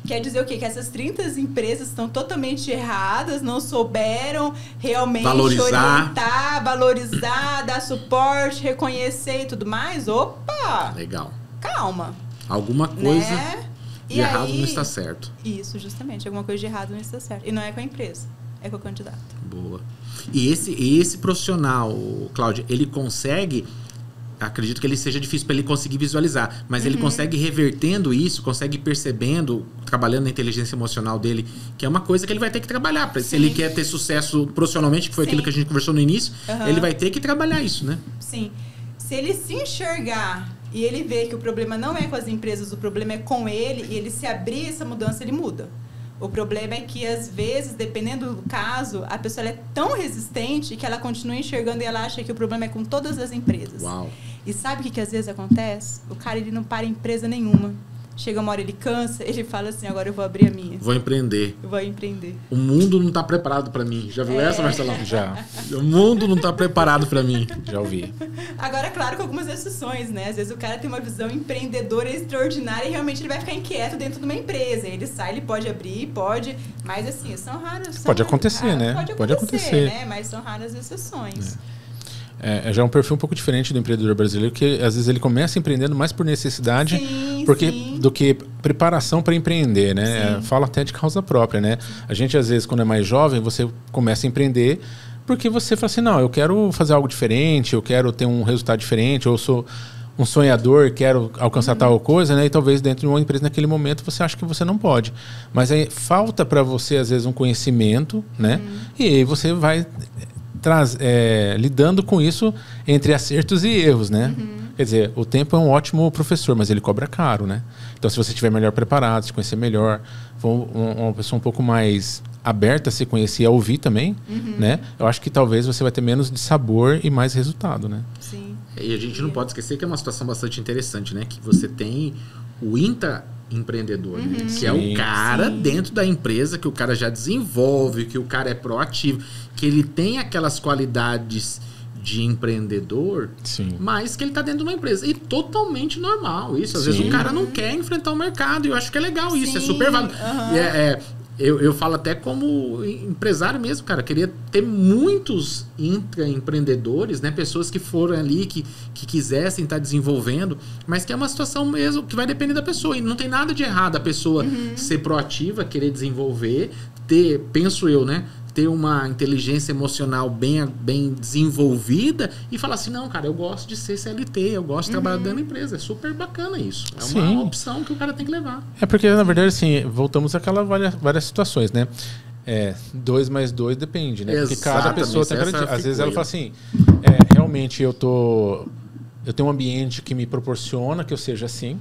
[SPEAKER 3] Quer dizer o quê? Que essas 30 empresas estão totalmente erradas, não souberam realmente orientar, valorizar, dar suporte, reconhecer e tudo mais. Opa!
[SPEAKER 1] Legal.
[SPEAKER 3] Calma.
[SPEAKER 1] Alguma coisa de errado
[SPEAKER 3] aí,
[SPEAKER 1] não está certo.
[SPEAKER 3] Isso, justamente. Alguma coisa de errado não está certo. E não é com a empresa, é com o candidato.
[SPEAKER 1] Boa. E esse profissional, Cláudia, ele consegue... Acredito que ele seja difícil para ele conseguir visualizar, mas ele consegue revertendo isso, consegue percebendo, trabalhando na inteligência emocional dele, que é uma coisa que ele vai ter que trabalhar. Se ele quer ter sucesso profissionalmente, que foi aquilo que a gente conversou no início, ele vai ter que trabalhar isso, né?
[SPEAKER 3] Sim. Se ele se enxergar e ele ver que o problema não é com as empresas, o problema é com ele, e ele se abrir essa mudança, ele muda. O problema é que, às vezes, dependendo do caso, a pessoa ela é tão resistente que ela continua enxergando e ela acha que o problema é com todas as empresas.
[SPEAKER 1] Uau.
[SPEAKER 3] E sabe o que às vezes acontece? O cara ele não para em empresa nenhuma. Chega uma hora, ele cansa, ele fala assim, agora eu vou abrir a minha.
[SPEAKER 1] Vou empreender.
[SPEAKER 3] Eu vou empreender.
[SPEAKER 1] O mundo não está preparado para mim. Já viu essa, Marcelão?
[SPEAKER 2] Já.
[SPEAKER 1] O mundo não está preparado para mim.
[SPEAKER 2] Já ouvi.
[SPEAKER 3] Agora, claro, com algumas exceções, né? Às vezes o cara tem uma visão empreendedora extraordinária e realmente ele vai ficar inquieto dentro de uma empresa. Ele sai, ele pode abrir, pode... Mas, assim, são raras...
[SPEAKER 2] Pode acontecer, né?
[SPEAKER 3] Pode acontecer, né? Mas são raras exceções.
[SPEAKER 2] Já é um perfil um pouco diferente do empreendedor brasileiro, que às vezes ele começa empreendendo mais por necessidade do que preparação para empreender, né? Fala até de causa própria, né? A gente, às vezes, quando é mais jovem, você começa a empreender porque você fala assim, não, eu quero fazer algo diferente, eu quero ter um resultado diferente, eu sou um sonhador, quero alcançar tal coisa, né? E talvez dentro de uma empresa, naquele momento, você acha que você não pode. Mas aí falta para você, às vezes, um conhecimento, né? E aí você vai... lidando com isso entre acertos e erros, né? Quer dizer, o tempo é um ótimo professor, mas ele cobra caro, né? Então, se você estiver melhor preparado, se conhecer melhor, for uma pessoa um pouco mais aberta a se conhecer e a ouvir também, né? Eu acho que talvez você vai ter menos de sabor e mais resultado, né?
[SPEAKER 3] Sim.
[SPEAKER 1] E a gente não pode esquecer que é uma situação bastante interessante, né? Que você tem o intraempreendedor, né? Que é o cara dentro da empresa, que o cara já desenvolve, que o cara é proativo, que ele tem aquelas qualidades de empreendedor, mas que ele tá dentro de uma empresa. E totalmente normal isso. Às vezes o cara não quer enfrentar o mercado. E eu acho que é legal isso. É super válido. Eu falo até como empresário mesmo, cara. Queria ter muitos intraempreendedores, né? Pessoas que foram ali, que quisessem estar desenvolvendo, mas que é uma situação mesmo que vai depender da pessoa. E não tem nada de errado a pessoa ser proativa, querer desenvolver, penso eu, né? Ter uma inteligência emocional bem desenvolvida e falar assim, não, cara, eu gosto de ser CLT, eu gosto de trabalhar dentro da empresa. É super bacana isso. É uma opção que o cara tem que levar.
[SPEAKER 2] É porque, na verdade, assim, voltamos àquelas várias situações, né? 2 mais 2 depende, né? Porque cada pessoa tem... Às vezes ela fala assim, realmente eu tenho um ambiente que me proporciona que eu seja assim.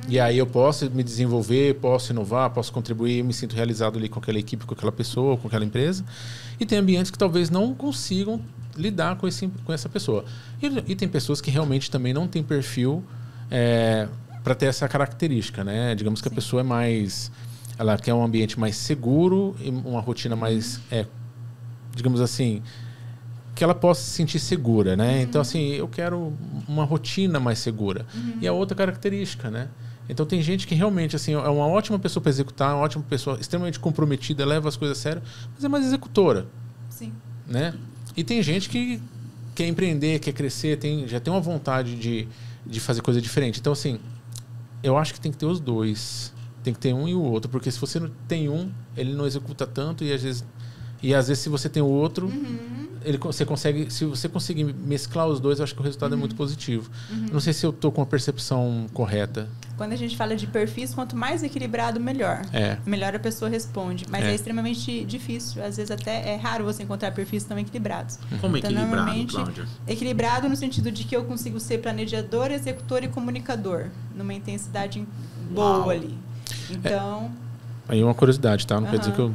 [SPEAKER 2] E aí eu posso me desenvolver, posso inovar, posso contribuir, eu me sinto realizado ali com aquela equipe, com aquela pessoa, com aquela empresa. E tem ambientes que talvez não consigam lidar com essa pessoa. E tem pessoas que realmente também não têm perfil para ter essa característica, né? Digamos que a pessoa é mais... Ela quer um ambiente mais seguro e uma rotina mais... digamos assim... que ela possa se sentir segura, né? Então, assim, eu quero uma rotina mais segura. E a outra característica, né? Então, tem gente que realmente, assim, é uma ótima pessoa para executar, uma ótima pessoa extremamente comprometida, leva as coisas a sério, mas é mais executora.
[SPEAKER 3] Sim.
[SPEAKER 2] Né? E tem gente que quer empreender, quer crescer, já tem uma vontade de fazer coisa diferente. Então, assim, eu acho que tem que ter os dois. Tem que ter um e o outro, porque se você não tem um, ele não executa tanto e às vezes se você tem o outro... se você conseguir mesclar os dois, eu acho que o resultado é muito positivo. Não sei se eu estou com a percepção correta.
[SPEAKER 3] Quando a gente fala de perfis, quanto mais equilibrado, melhor. Melhor a pessoa responde. Mas é extremamente difícil. Às vezes até é raro você encontrar perfis tão equilibrados.
[SPEAKER 1] Como
[SPEAKER 3] então,
[SPEAKER 1] equilibrado, Cláudia?
[SPEAKER 3] Equilibrado no sentido de que eu consigo ser planejador, executor e comunicador. Numa intensidade boa ali. Então...
[SPEAKER 2] Aí uma curiosidade, tá? Não quer dizer que eu...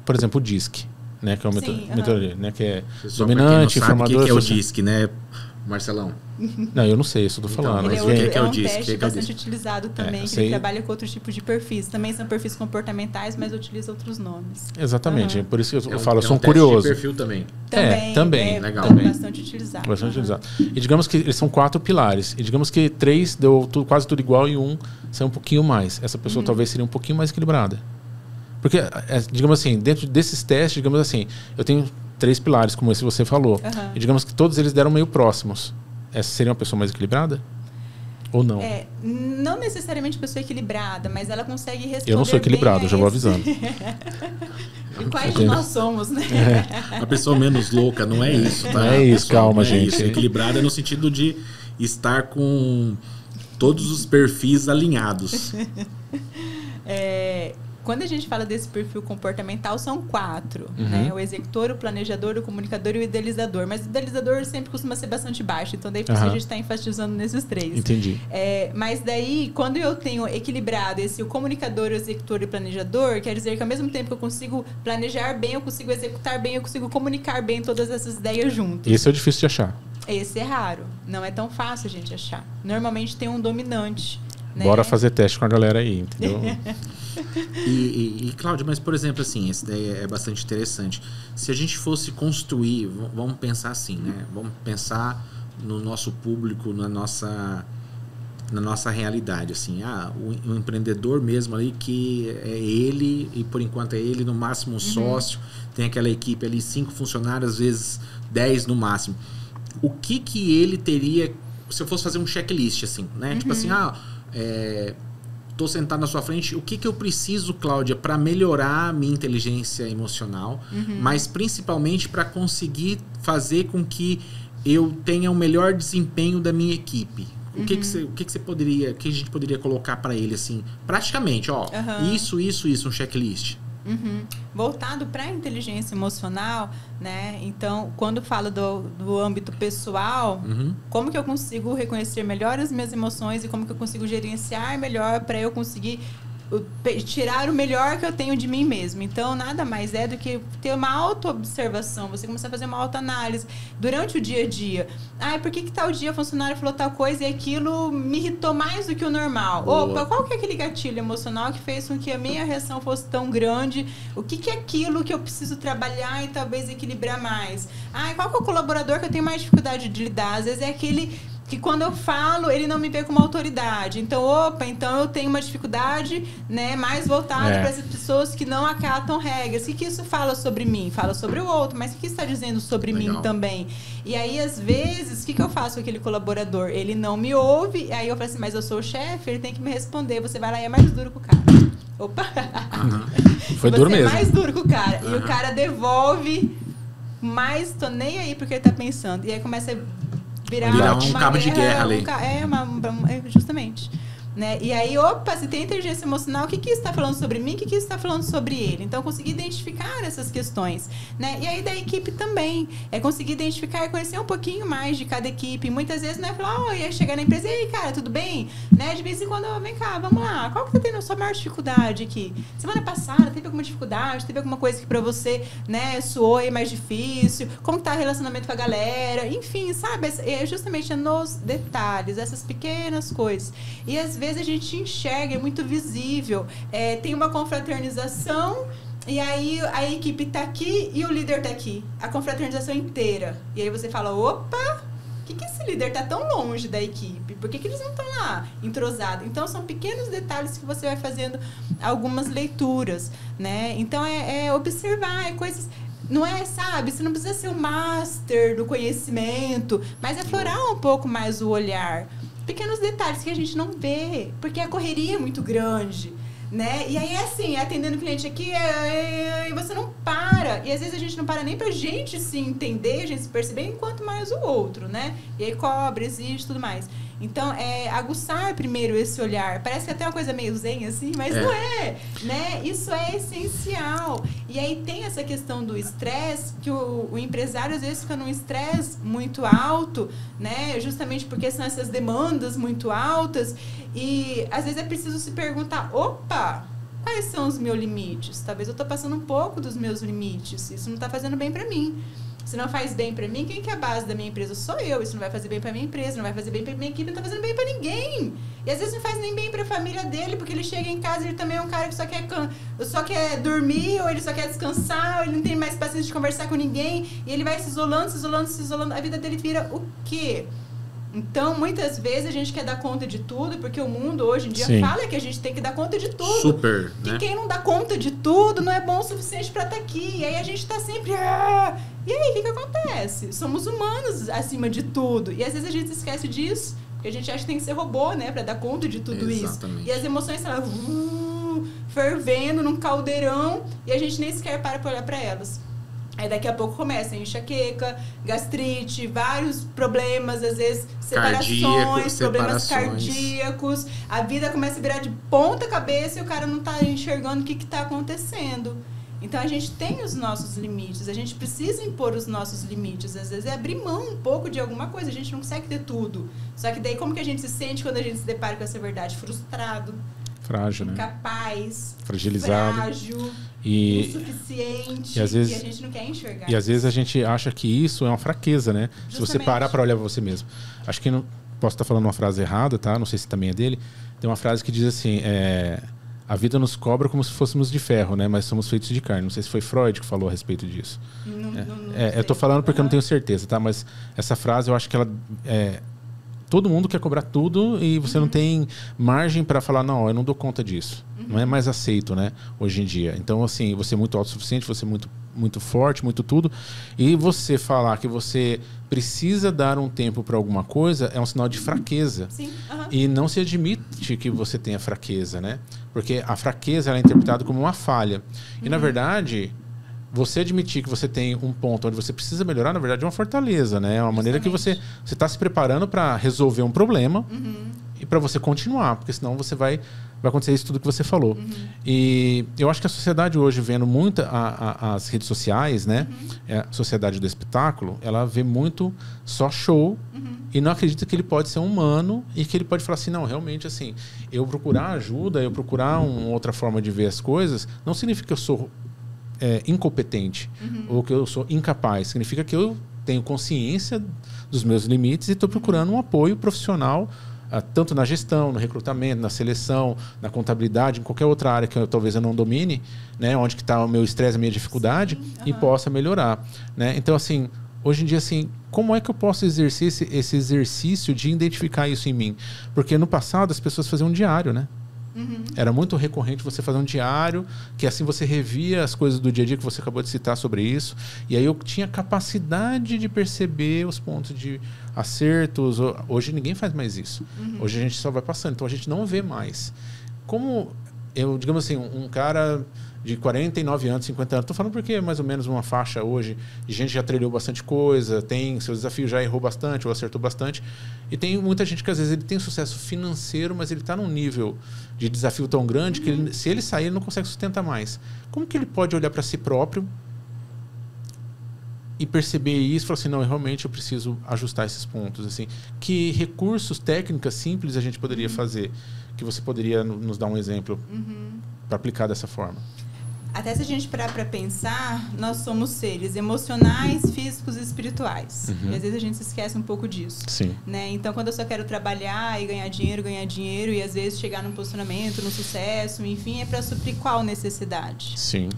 [SPEAKER 2] Por exemplo, o DISC. Né, que é uma metodologia, né, que é dominante, informador...
[SPEAKER 1] O que é o DISC, né, Marcelão?
[SPEAKER 2] Não, eu não sei, isso eu tô falando.
[SPEAKER 3] Ele é um teste bastante utilizado também, que ele trabalha com outros tipos de perfis. Também são perfis comportamentais, mas utiliza outros nomes.
[SPEAKER 2] Exatamente, por isso que eu falo, eu sou um curioso.
[SPEAKER 1] De perfil também.
[SPEAKER 2] Também.
[SPEAKER 1] Legal.
[SPEAKER 3] Bastante utilizado.
[SPEAKER 2] Bastante utilizado. E digamos que eles são 4 pilares. E digamos que 3 deu quase tudo igual e 1 saiu um pouquinho mais. Essa pessoa talvez seria um pouquinho mais equilibrada. Porque, digamos assim, dentro desses testes, digamos assim, eu tenho 3 pilares, como esse você falou. E digamos que todos eles deram meio próximos. Essa seria uma pessoa mais equilibrada? Ou não?
[SPEAKER 3] Não necessariamente pessoa equilibrada, mas ela consegue responder.
[SPEAKER 2] Eu não sou equilibrado, já vou avisando.
[SPEAKER 3] E quais nós somos, né?
[SPEAKER 1] A pessoa menos louca, não é isso, tá?
[SPEAKER 2] Não é isso, calma, gente.
[SPEAKER 1] Isso. Equilibrada é no sentido de estar com todos os perfis alinhados.
[SPEAKER 3] Quando a gente fala desse perfil comportamental, são 4. Né? O executor, o planejador, o comunicador e o idealizador. Mas o idealizador sempre costuma ser bastante baixo. Então, daí a gente está enfatizando nesses 3.
[SPEAKER 2] Entendi.
[SPEAKER 3] Mas daí, quando eu tenho equilibrado o comunicador, o executor e o planejador, quer dizer que ao mesmo tempo que eu consigo planejar bem, eu consigo executar bem, eu consigo comunicar bem todas essas ideias juntas.
[SPEAKER 2] Esse é o difícil de achar.
[SPEAKER 3] Esse é raro. Não é tão fácil a gente achar. Normalmente tem um dominante. Né?
[SPEAKER 2] Bora fazer teste com a galera aí, entendeu?
[SPEAKER 1] E Cláudio, mas por exemplo assim, essa ideia é bastante interessante. Se a gente fosse construir, vamos pensar assim, né? Vamos pensar no nosso público, na nossa realidade, assim. O empreendedor mesmo ali, que é ele, e por enquanto é ele, no máximo um sócio, tem aquela equipe ali, 5 funcionários, às vezes 10 no máximo. O que ele teria, se eu fosse fazer um checklist, assim, né? Tipo assim, tô sentado na sua frente, o que eu preciso, Cláudia, para melhorar a minha inteligência emocional, mas principalmente para conseguir fazer com que eu tenha um melhor desempenho da minha equipe? O que você poderia, que a gente poderia colocar para ele assim, praticamente, isso, um checklist?
[SPEAKER 3] Voltado para a inteligência emocional, né? Então, quando falo do âmbito pessoal, como que eu consigo reconhecer melhor as minhas emoções e como que eu consigo gerenciar melhor para eu conseguir tirar o melhor que eu tenho de mim mesmo. Então, nada mais é do que ter uma auto-observação, você começar a fazer uma autoanálise durante o dia a dia. Por que tal dia o funcionário falou tal coisa e aquilo me irritou mais do que o normal?
[SPEAKER 1] Boa.
[SPEAKER 3] Opa, qual que é aquele gatilho emocional que fez com que a minha reação fosse tão grande? O que é aquilo que eu preciso trabalhar e talvez equilibrar mais? Qual que é o colaborador que eu tenho mais dificuldade de lidar? Às vezes é aquele que quando eu falo, ele não me vê como autoridade. Então, então eu tenho uma dificuldade, né, mais voltada para essas pessoas que não acatam regras. O que isso fala sobre mim? Fala sobre o outro, mas o que isso está dizendo sobre mim também? E aí, às vezes, o que eu faço com aquele colaborador? Ele não me ouve, aí eu falo assim, mas eu sou o chefe, ele tem que me responder. Você vai lá e é mais duro com o cara. Opa!
[SPEAKER 2] Foi duro mesmo.
[SPEAKER 3] Você é mais duro com o cara. E o cara devolve, mas tô nem aí porque ele tá pensando. E aí começa a virar
[SPEAKER 1] um cabo de guerra ali.
[SPEAKER 3] Justamente. Né? E aí, se tem inteligência emocional, o que isso está falando sobre mim? O que isso está falando sobre ele? Então, conseguir identificar essas questões. Né? E aí, da equipe também. É conseguir identificar e conhecer um pouquinho mais de cada equipe. Muitas vezes, não é falar, ia chegar na empresa, e aí, cara, tudo bem? Né? De vez em quando, vem cá, vamos lá. Qual que tá tendo a sua maior dificuldade aqui? Semana passada, teve alguma dificuldade? Teve alguma coisa que pra você, né, soou aí mais difícil? Como tá o relacionamento com a galera? Enfim, sabe? É justamente nos detalhes, essas pequenas coisas. E às vezes a gente enxerga, é muito visível. Tem uma confraternização e aí a equipe tá aqui e o líder tá aqui. A confraternização inteira. E aí você fala, opa, por que esse líder tá tão longe da equipe? Por que eles não estão lá entrosados? Então, são pequenos detalhes que você vai fazendo algumas leituras, né? Então, observar, coisas... Não é, sabe? Você não precisa ser o master do conhecimento, mas aflorar um pouco mais o olhar. Pequenos detalhes que a gente não vê, porque a correria é muito grande, né? E aí assim, atendendo o cliente aqui, e você não para. E às vezes a gente não para nem pra gente se entender, a gente se perceber, enquanto mais o outro, né? E aí cobra, exige, tudo mais. Então, aguçar primeiro esse olhar. Parece que até uma coisa meio zen, assim, mas não é, né? Isso é essencial. E aí tem essa questão do estresse, que o empresário, às vezes, fica num estresse muito alto, né? Justamente porque são essas demandas muito altas. E, às vezes, é preciso se perguntar, opa, quais são os meus limites? Talvez eu estou passando um pouco dos meus limites. Isso não está fazendo bem para mim. Se não faz bem pra mim, quem que é a base da minha empresa? Sou eu. Isso não vai fazer bem pra minha empresa, não vai fazer bem pra minha equipe, não tá fazendo bem pra ninguém. E às vezes não faz nem bem pra família dele, porque ele chega em casa e ele também é um cara que só quer dormir, ou ele só quer descansar, ou ele não tem mais paciência de conversar com ninguém, e ele vai se isolando. A vida dele vira o quê? Então, muitas vezes a gente quer dar conta de tudo, porque o mundo hoje em dia fala que a gente tem que dar conta de tudo.
[SPEAKER 1] Super,
[SPEAKER 3] e
[SPEAKER 1] né?
[SPEAKER 3] quem não dá conta de tudo não é bom o suficiente para estar aqui. E aí a gente tá sempre... E aí, o que acontece? Somos humanos acima de tudo. E às vezes a gente esquece disso, porque a gente acha que tem que ser robô, né? Para dar conta de tudo isso. E as emoções estão fervendo num caldeirão e a gente nem sequer para olhar para elas. Aí daqui a pouco começa enxaqueca, gastrite, vários problemas, às vezes separações, problemas cardíacos. A vida começa a virar de ponta cabeça e o cara não está enxergando o que está acontecendo. Então a gente tem os nossos limites, a gente precisa impor os nossos limites. Às vezes é abrir mão um pouco de alguma coisa, a gente não consegue ter tudo. Só que daí como que a gente se sente quando a gente se depara com essa verdade? Frustrado.
[SPEAKER 2] Frágil, né?
[SPEAKER 3] Incapaz,
[SPEAKER 2] fragilizado,
[SPEAKER 3] frágil, insuficiente,
[SPEAKER 2] e às vezes,
[SPEAKER 3] e a gente não quer enxergar.
[SPEAKER 2] E às vezes a gente acha que isso é uma fraqueza, né? Justamente. Se você parar para olhar para você mesmo. Acho que não posso estar falando uma frase errada, tá? Não sei se também é dele. Tem uma frase que diz assim, a vida nos cobra como se fôssemos de ferro, né? Mas somos feitos de carne. Não sei se foi Freud que falou a respeito disso. Eu tô falando porque eu não tenho certeza, tá? Mas essa frase eu acho que ela... todo mundo quer cobrar tudo e você não tem margem para falar, não, eu não dou conta disso. Não é mais aceito, né, hoje em dia. Então, assim, você é muito autossuficiente, você é muito forte, muito tudo. E você falar que você precisa dar um tempo para alguma coisa é um sinal de fraqueza.
[SPEAKER 3] Sim.
[SPEAKER 2] E não se admite que você tenha fraqueza, né? Porque a fraqueza ela é interpretada como uma falha. E, na verdade... Você admitir que você tem um ponto onde você precisa melhorar, na verdade, é uma fortaleza, né? É uma maneira que você está se preparando para resolver um problema e para você continuar, porque senão você vai vai acontecer isso tudo que você falou. E eu acho que a sociedade hoje, vendo muito as redes sociais, né? A sociedade do espetáculo, ela vê muito só show e não acredita que ele pode ser humano e que ele pode falar assim, não, realmente, assim, eu procurar ajuda, eu procurar uma outra forma de ver as coisas, não significa que eu sou incompetente ou que eu sou incapaz. Significa que eu tenho consciência dos meus limites e estou procurando um apoio profissional, tanto na gestão, no recrutamento, na seleção, na contabilidade, em qualquer outra área que talvez eu não domine, né, onde que está o meu estresse, a minha dificuldade, e possa melhorar. Né? Então, assim, hoje em dia, assim, como é que eu posso exercer esse exercício de identificar isso em mim? Porque no passado as pessoas faziam um diário, né? Era muito recorrente você fazer um diário, que assim você revia as coisas do dia a dia, que você acabou de citar sobre isso, e aí eu tinha capacidade de perceber os pontos de acertos. Hoje ninguém faz mais isso. Hoje a gente só vai passando, então a gente não vê mais. Como eu, digamos assim, um cara de 49 anos, 50 anos, estou falando porque é mais ou menos uma faixa hoje, de gente que já trilhou bastante coisa, tem seus desafios, já errou bastante ou acertou bastante, e tem muita gente que às vezes ele tem sucesso financeiro, mas ele está num nível de desafio tão grande que ele, se ele sair, ele não consegue sustentar mais. Como que ele pode olhar para si próprio e perceber isso e falar assim, não, realmente eu preciso ajustar esses pontos, assim? Que recursos, técnicas simples a gente poderia fazer? Que você poderia nos dar um exemplo para aplicar dessa forma?
[SPEAKER 3] Até se a gente parar para pensar, nós somos seres emocionais, físicos e espirituais. E às vezes a gente se esquece um pouco disso.
[SPEAKER 2] Sim.
[SPEAKER 3] Né? Então, quando eu só quero trabalhar e ganhar dinheiro, e às vezes chegar num posicionamento, no sucesso, enfim, é para suprir qual necessidade?
[SPEAKER 2] Sim.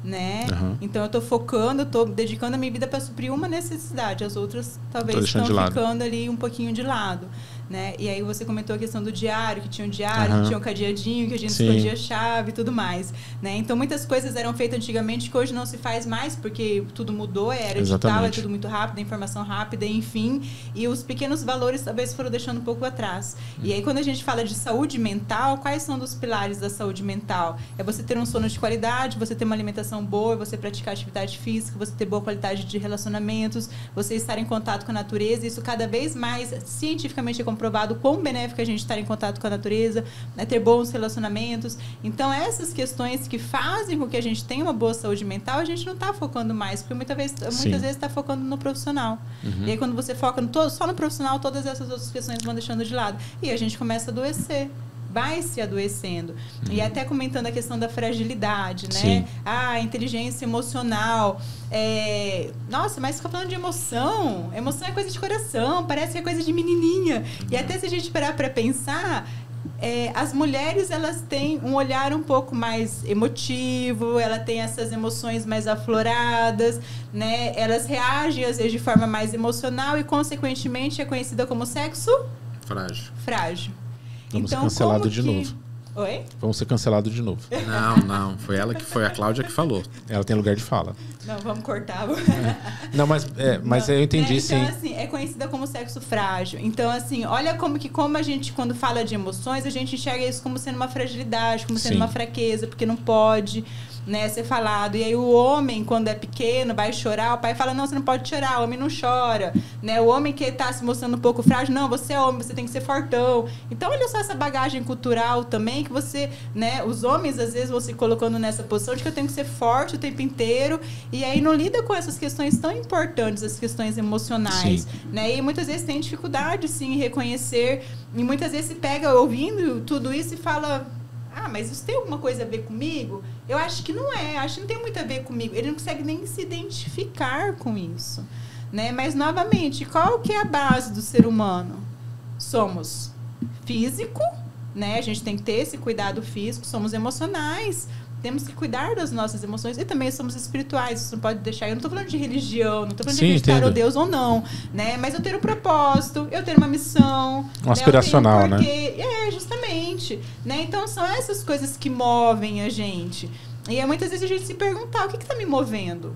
[SPEAKER 3] Né? Então, eu estou focando, eu estou dedicando a minha vida para suprir uma necessidade. As outras talvez estão ficando ali um pouquinho de lado. Né? E aí você comentou a questão do diário, que tinha um diário, que tinha um cadeadinho, que a gente escondia a chave e tudo mais. Né? Então, muitas coisas eram feitas antigamente que hoje não se faz mais, porque tudo mudou, era digital, é tudo muito rápido, a informação rápida, enfim. E os pequenos valores talvez foram deixando um pouco atrás. E aí, quando a gente fala de saúde mental, quais são os pilares da saúde mental? É você ter um sono de qualidade, você ter uma alimentação boa, você praticar atividade física, você ter boa qualidade de relacionamentos, você estar em contato com a natureza. Isso cada vez mais cientificamente é comprovado quão benéfico a gente estar em contato com a natureza, né, ter bons relacionamentos. Então, essas questões que fazem com que a gente tenha uma boa saúde mental, a gente não está focando mais, porque muitas vezes está focando no profissional. E aí, quando você foca só no profissional, todas essas outras questões vão deixando de lado. E a gente começa a adoecer. Vai se adoecendo. E até comentando a questão da fragilidade, né? A inteligência emocional. Nossa, mas fica falando de emoção. Emoção é coisa de coração, parece que é coisa de menininha. E até se a gente parar para pensar, as mulheres, elas têm um olhar um pouco mais emotivo, ela tem essas emoções mais afloradas, né? Elas reagem, às vezes, de forma mais emocional e, consequentemente, é conhecida como sexo frágil.
[SPEAKER 2] Vamos ser cancelados de novo.
[SPEAKER 3] Oi?
[SPEAKER 2] Vamos ser cancelados de novo.
[SPEAKER 1] Não. Foi ela que foi, a Cláudia que falou.
[SPEAKER 2] Ela tem lugar de fala.
[SPEAKER 3] Não, vamos cortar.
[SPEAKER 2] Não, mas eu entendi, sim.
[SPEAKER 3] Então, assim, é conhecida como sexo frágil. Então, assim, olha como a gente, quando fala de emoções, a gente enxerga isso como sendo uma fragilidade, como sendo uma fraqueza, porque não pode, né, ser falado. E aí o homem, quando é pequeno, vai chorar, o pai fala, não, você não pode chorar, o homem não chora. Né? O homem que está se mostrando um pouco frágil, não, você é homem, você tem que ser fortão. Então, olha só essa bagagem cultural também, que você, né, os homens, às vezes, vão se colocando nessa posição de que eu tenho que ser forte o tempo inteiro, e aí não lida com essas questões tão importantes, as questões emocionais. Né? E muitas vezes tem dificuldade, sim, em reconhecer, e muitas vezes se pega ouvindo tudo isso e fala... mas isso tem alguma coisa a ver comigo? Eu acho que não é, acho que não tem muito a ver comigo. Ele não consegue nem se identificar com isso. Né? Mas, novamente, qual que é a base do ser humano? Somos físico, né? A gente tem que ter esse cuidado físico, somos emocionais, temos que cuidar das nossas emoções e também somos espirituais, isso não pode deixar. Eu não estou falando de religião, não estou falando de acreditar em Deus ou não, né? Mas eu ter um propósito, eu ter uma missão,
[SPEAKER 2] um aspiracional,
[SPEAKER 3] né? Justamente, né? Então são essas coisas que movem a gente. E muitas vezes a gente se pergunta, o que está me movendo?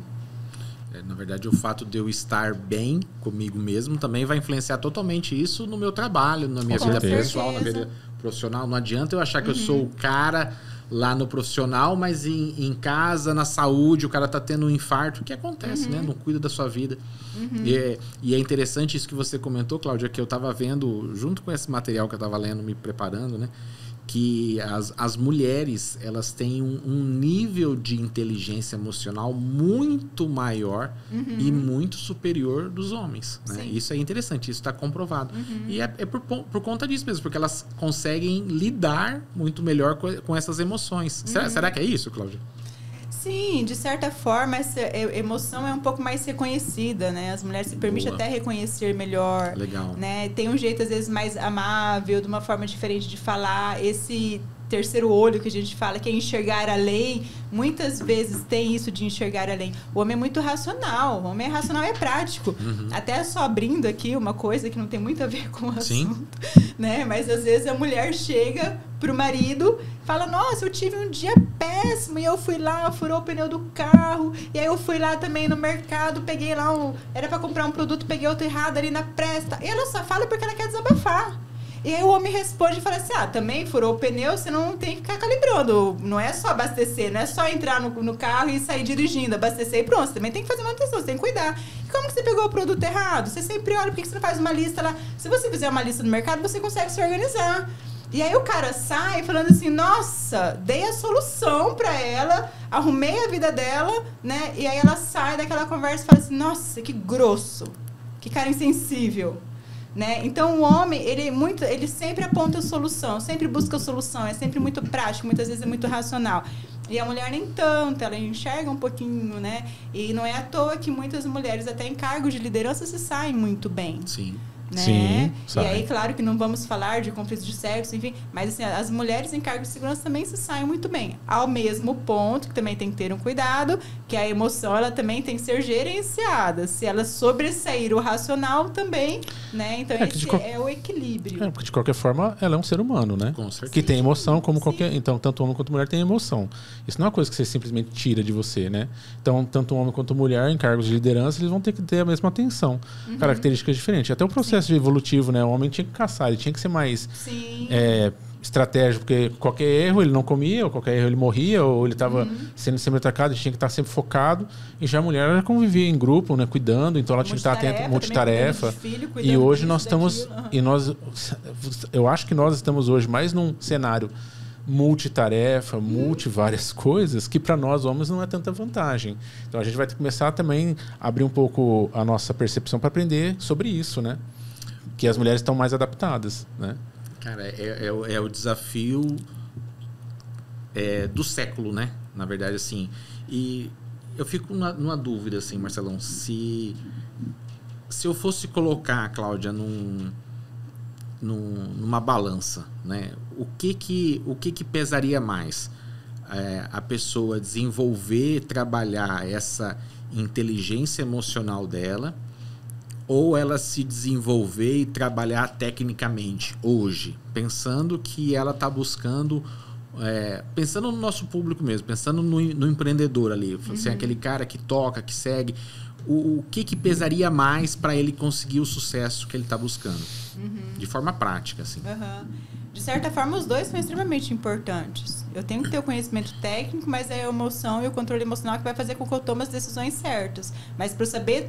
[SPEAKER 1] Na verdade, o fato de eu estar bem comigo mesmo também vai influenciar totalmente isso no meu trabalho, na minha vida pessoal, na vida profissional. Não adianta eu achar que eu sou o cara lá no profissional, mas em casa, na saúde, o cara tá tendo um infarto. O que acontece, né? Não cuida da sua vida. E é interessante isso que você comentou, Cláudia, que eu tava vendo, junto com esse material que eu tava lendo, me preparando, né? que as mulheres, elas têm um nível de inteligência emocional muito maior e muito superior dos homens, né? Isso é interessante, isso está comprovado. E é por conta disso mesmo, porque elas conseguem lidar muito melhor com essas emoções. Será que é isso, Cláudia?
[SPEAKER 3] Sim, de certa forma, essa emoção é um pouco mais reconhecida, né? As mulheres se permitem até reconhecer melhor.
[SPEAKER 1] Legal.
[SPEAKER 3] Né? Tem um jeito, às vezes, mais amável, de uma forma diferente de falar. Esse terceiro olho que a gente fala, que é enxergar além, muitas vezes tem isso de enxergar além. O homem é muito racional. O homem é racional e é prático. Até só abrindo aqui uma coisa que não tem muito a ver com o assunto, né? Mas às vezes a mulher chega pro marido, fala, nossa, eu tive um dia péssimo e eu fui lá, furou o pneu do carro, e aí eu fui lá também no mercado, peguei lá era pra comprar um produto, peguei outro errado ali na presta. E ela só fala porque ela quer desabafar. E aí o homem responde e fala assim, também furou o pneu, você não tem que ficar calibrando. Não é só abastecer, não é só entrar no carro e sair dirigindo, abastecer e pronto. Você também tem que fazer manutenção, você tem que cuidar. E como que você pegou o produto errado? Você sempre olha, por que você não faz uma lista lá? Se você fizer uma lista no mercado, você consegue se organizar. E aí o cara sai falando assim, nossa, dei a solução pra ela, arrumei a vida dela, né? E aí ela sai daquela conversa e fala assim, nossa, que grosso, que cara insensível. Né? Então o homem, ele sempre aponta a solução, sempre busca a solução, é sempre muito prático, muitas vezes é muito racional. E a mulher nem tanto, ela enxerga um pouquinho, né? E não é à toa que muitas mulheres, até em cargos de liderança, se saem muito bem.
[SPEAKER 1] Sim.
[SPEAKER 3] Né?
[SPEAKER 2] Sim,
[SPEAKER 3] e aí, claro que não vamos falar de conflitos de sexo, enfim, mas assim, as mulheres em cargos de segurança também se saem muito bem. Ao mesmo ponto que também tem que ter um cuidado, que a emoção ela também tem que ser gerenciada. Se ela sobressair o racional também, né? Então esse é o equilíbrio.
[SPEAKER 2] Porque de qualquer forma ela é um ser humano, né?
[SPEAKER 1] Com certeza.
[SPEAKER 2] Que tem emoção como qualquer. Então, tanto homem quanto mulher tem emoção. Isso não é uma coisa que você simplesmente tira de você, né? Então, tanto homem quanto mulher em cargos de liderança, eles vão ter que ter a mesma atenção. Características diferentes. Até o processo evolutivo, né? O homem tinha que caçar, ele tinha que ser mais estratégico, porque qualquer erro ele não comia, ou qualquer erro ele morria, ou ele estava sendo sempre atacado, ele tinha que estar sempre focado. E já a mulher ela convivia em grupo, né? Cuidando, então ela tinha que estar atenta, multitarefa. E hoje nós estamos. Eu acho que nós estamos hoje mais num cenário multitarefa, várias coisas, que para nós homens não é tanta vantagem. Então a gente vai ter que começar também a abrir um pouco a nossa percepção para aprender sobre isso, né? Que as mulheres estão mais adaptadas, né?
[SPEAKER 1] Cara, é o desafio do século, né? Na verdade, assim. E eu fico numa dúvida, assim, Marcelão, se eu fosse colocar a Cláudia numa balança, né? O que pesaria mais? A pessoa desenvolver, trabalhar essa inteligência emocional dela, ou ela se desenvolver e trabalhar tecnicamente hoje, pensando que ela está buscando, pensando no nosso público mesmo, pensando no empreendedor ali, assim, aquele cara que toca, que segue, o que pesaria mais para ele conseguir o sucesso que ele está buscando? De forma prática, assim.
[SPEAKER 3] De certa forma, os dois são extremamente importantes. Eu tenho que ter o conhecimento técnico, mas é a emoção e o controle emocional que vai fazer com que eu tome as decisões certas. Mas para eu saber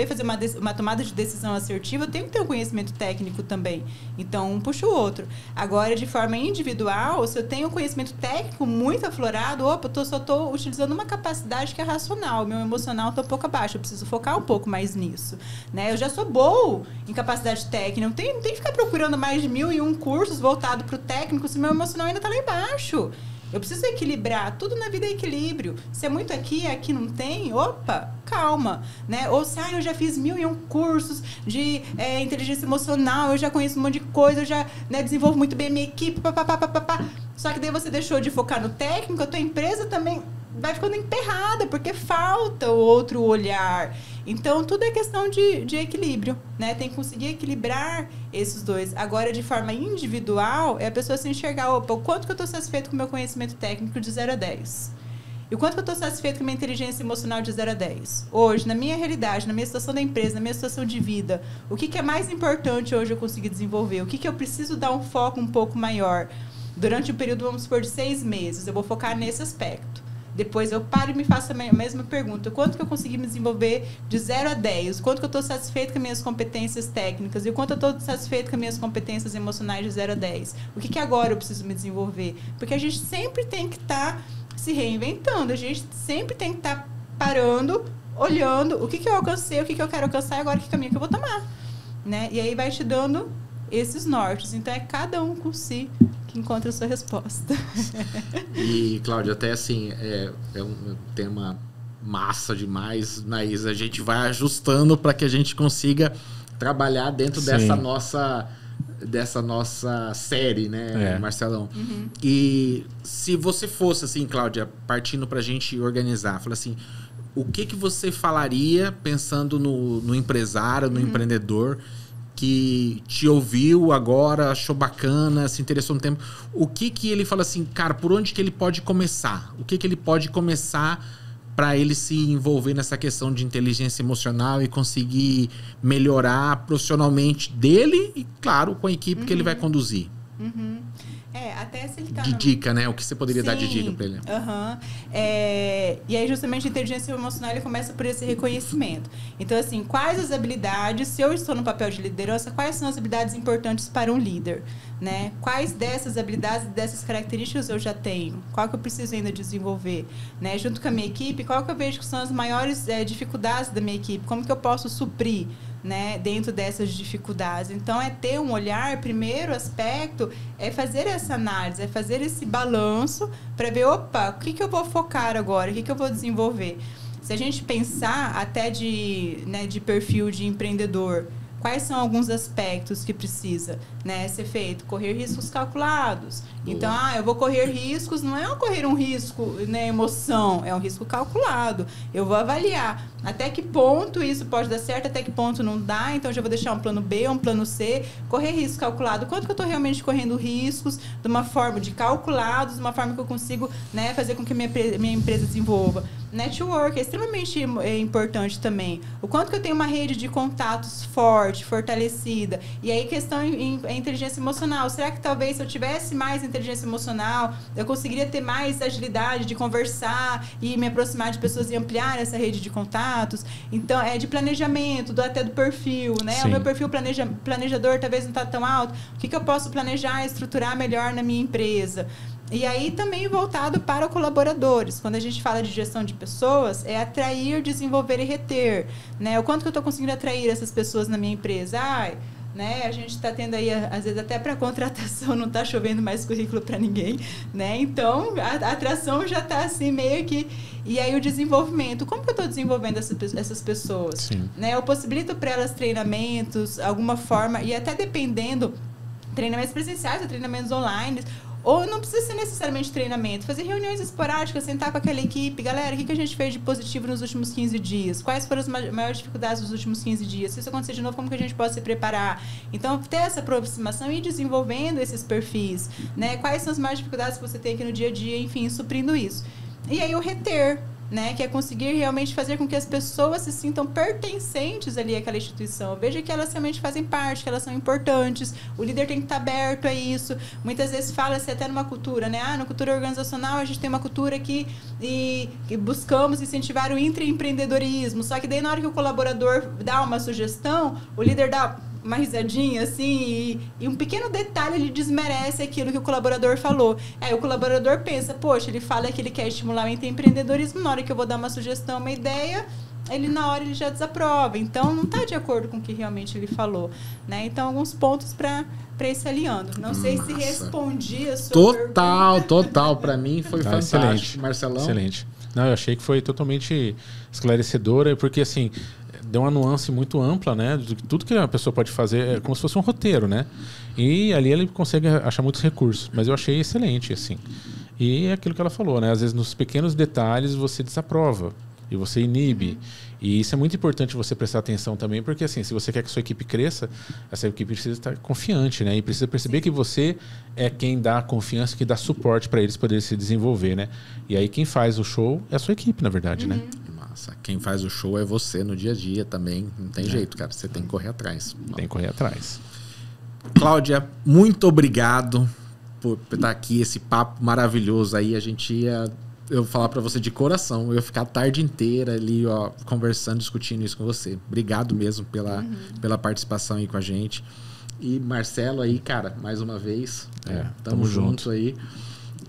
[SPEAKER 3] fazer uma tomada de decisão assertiva, eu tenho que ter o conhecimento técnico também. Então, um puxa o outro. Agora, de forma individual, se eu tenho um conhecimento técnico muito aflorado, eu só estou utilizando uma capacidade que é racional. Meu emocional está um pouco abaixo. Eu preciso focar um pouco mais nisso. Né? Eu já sou boa em capacidade técnica. Não tem que ficar procurando mais de 1001 cursos voltados para o técnico se meu emocional ainda está lá embaixo. Eu preciso equilibrar. Tudo na vida é equilíbrio. Se é muito aqui não tem, opa, calma. Né? Ou se eu já fiz 1001 cursos de inteligência emocional, eu já conheço um monte de coisa, eu já desenvolvo muito bem a minha equipe, papapá. Só que daí você deixou de focar no técnico, a tua empresa também vai ficando emperrada, porque falta o outro olhar. Então, tudo é questão de equilíbrio, né? Tem que conseguir equilibrar esses dois. Agora, de forma individual, é a pessoa se enxergar, o quanto que eu estou satisfeito com o meu conhecimento técnico de 0 a 10? E o quanto que eu estou satisfeito com a minha inteligência emocional de 0 a 10? Hoje, na minha realidade, na minha situação da empresa, na minha situação de vida, o que é mais importante hoje eu conseguir desenvolver? O que eu preciso dar um foco um pouco maior? Durante o período, vamos supor, de 6 meses, eu vou focar nesse aspecto. Depois eu paro e me faço a mesma pergunta. Quanto que eu consegui me desenvolver de 0 a 10? Quanto que eu estou satisfeito com as minhas competências técnicas? E o quanto eu estou satisfeito com as minhas competências emocionais de 0 a 10? O que agora eu preciso me desenvolver? Porque a gente sempre tem que estar se reinventando. A gente sempre tem que estar parando, olhando o que eu alcancei, o que eu quero alcançar e agora que caminho que eu vou tomar. Né? E aí vai te dando esses nortes. Então, é cada um com si que encontra a sua resposta.
[SPEAKER 1] E, Cláudia, até assim, é um tema massa demais, mas a gente vai ajustando para que a gente consiga trabalhar dentro dessa nossa série, né, Marcelão? Uhum. E se você fosse, assim, Cláudia, partindo para a gente organizar, fala assim, o que você falaria pensando no empresário, no empreendedor que te ouviu agora, achou bacana, se interessou no tempo? O que ele fala assim, cara, por onde que ele pode começar? O que ele pode começar para ele se envolver nessa questão de inteligência emocional e conseguir melhorar profissionalmente dele e, claro, com a equipe que ele vai conduzir?
[SPEAKER 3] Uhum. Até se ele tá
[SPEAKER 1] de dica, né? O que você poderia dar de dica para ele?
[SPEAKER 3] Uhum. E aí, justamente, a inteligência emocional ele começa por esse reconhecimento. Então, assim, quais as habilidades, se eu estou no papel de liderança, quais são as habilidades importantes para um líder? Né? Quais dessas habilidades, dessas características eu já tenho? Qual que eu preciso ainda desenvolver? Né? Junto com a minha equipe, qual que eu vejo que são as maiores dificuldades da minha equipe? Como que eu posso suprir, né, dentro dessas dificuldades? Então, é ter um olhar, primeiro aspecto, é fazer essa análise, é fazer esse balanço para ver, opa, o que eu vou focar agora? O que eu vou desenvolver? Se a gente pensar até de perfil de empreendedor, quais são alguns aspectos que precisa, né, ser feito? Correr riscos calculados. Boa. Então, eu vou correr riscos, não é correr um risco, né, emoção, é um risco calculado. Eu vou avaliar até que ponto isso pode dar certo, até que ponto não dá, então já vou deixar um plano B, um plano C, correr risco calculado. Quanto que eu estou realmente correndo riscos de uma forma de calculados, de uma forma que eu consigo, né, fazer com que minha empresa desenvolva. Network é extremamente importante também. O quanto que eu tenho uma rede de contatos forte, fortalecida. E aí, questão em inteligência emocional. Será que talvez se eu tivesse mais inteligência emocional, eu conseguiria ter mais agilidade de conversar e me aproximar de pessoas e ampliar essa rede de contatos? Então, é de planejamento, até do perfil, né? Sim. O meu perfil planejador talvez não está tão alto. O que eu posso planejar e estruturar melhor na minha empresa? E aí também voltado para colaboradores. Quando a gente fala de gestão de pessoas, é atrair, desenvolver e reter. Né? O quanto que eu estou conseguindo atrair essas pessoas na minha empresa? Né? A gente está tendo aí, às vezes, até para contratação, não está chovendo mais currículo para ninguém. Né? Então, a atração já está assim, meio que... E aí o desenvolvimento. Como que eu estou desenvolvendo essas pessoas? Né? Eu possibilito para elas treinamentos, alguma forma, e até dependendo, treinamentos presenciais ou treinamentos online. Ou não precisa ser necessariamente treinamento, fazer reuniões esporádicas, sentar com aquela equipe. Galera, o que a gente fez de positivo nos últimos 15 dias? Quais foram as maiores dificuldades dos últimos 15 dias? Se isso acontecer de novo, como que a gente pode se preparar? Então, ter essa aproximação e ir desenvolvendo esses perfis. Né? Quais são as maiores dificuldades que você tem aqui no dia a dia, enfim, suprindo isso. E aí o reter, né, que é conseguir realmente fazer com que as pessoas se sintam pertencentes ali àquela instituição. Veja que elas realmente fazem parte, que elas são importantes. O líder tem que estar aberto a isso. Muitas vezes fala-se até numa cultura, né? Na cultura organizacional a gente tem uma cultura que buscamos incentivar o intraempreendedorismo. Só que daí na hora que o colaborador dá uma sugestão, o líder dá uma risadinha, assim, e um pequeno detalhe ele desmerece aquilo que o colaborador falou. Aí o colaborador pensa, poxa, ele fala que ele quer estimular o empreendedorismo, na hora que eu vou dar uma sugestão, uma ideia, na hora ele já desaprova. Então, não está de acordo com o que realmente ele falou. Né? Então, alguns pontos para ir se alinhando. Não sei se respondi a sua pergunta.
[SPEAKER 1] Total. Para mim foi fantástico.
[SPEAKER 2] Excelente.
[SPEAKER 1] Marcelão?
[SPEAKER 2] Excelente. Não, eu achei que foi totalmente esclarecedora, porque assim... deu uma nuance muito ampla, né? De tudo que a pessoa pode fazer, é como se fosse um roteiro, né? E ali ele consegue achar muitos recursos. Mas eu achei excelente, assim. E é aquilo que ela falou, né? Às vezes nos pequenos detalhes você desaprova e você inibe. E isso é muito importante você prestar atenção também, porque assim, se você quer que a sua equipe cresça, essa equipe precisa estar confiante, né? E precisa perceber que você é quem dá confiança, que dá suporte para eles poderem se desenvolver, né? E aí quem faz o show é a sua equipe, na verdade, né?
[SPEAKER 1] Quem faz o show é você no dia a dia também. Não tem jeito, cara. Você tem que correr atrás.
[SPEAKER 2] Tem que correr atrás.
[SPEAKER 1] Cláudia, muito obrigado por estar aqui. Esse papo maravilhoso aí. A gente ia eu falar pra você de coração, eu ia ficar a tarde inteira ali, ó, conversando, discutindo isso com você. Obrigado mesmo pela participação aí com a gente. E Marcelo aí, cara, mais uma vez, tamo junto aí.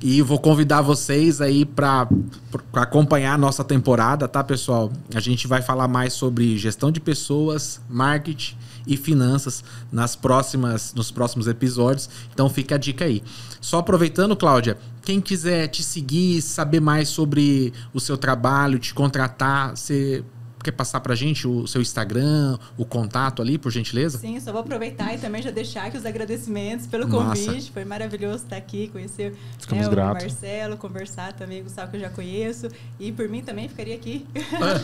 [SPEAKER 1] E vou convidar vocês aí para acompanhar a nossa temporada, tá, pessoal? A gente vai falar mais sobre gestão de pessoas, marketing e finanças nos próximos episódios. Então fica a dica aí. Só aproveitando, Cláudia, quem quiser te seguir, saber mais sobre o seu trabalho, te contratar, você quer passar pra gente o seu Instagram, o contato ali, por gentileza?
[SPEAKER 3] Sim, só vou aproveitar e também já deixar aqui os agradecimentos pelo
[SPEAKER 1] Massa.
[SPEAKER 3] convite. Foi maravilhoso estar aqui, conhecer o Marcelo, conversar também com o Gustavo, que eu já conheço. E por mim também ficaria aqui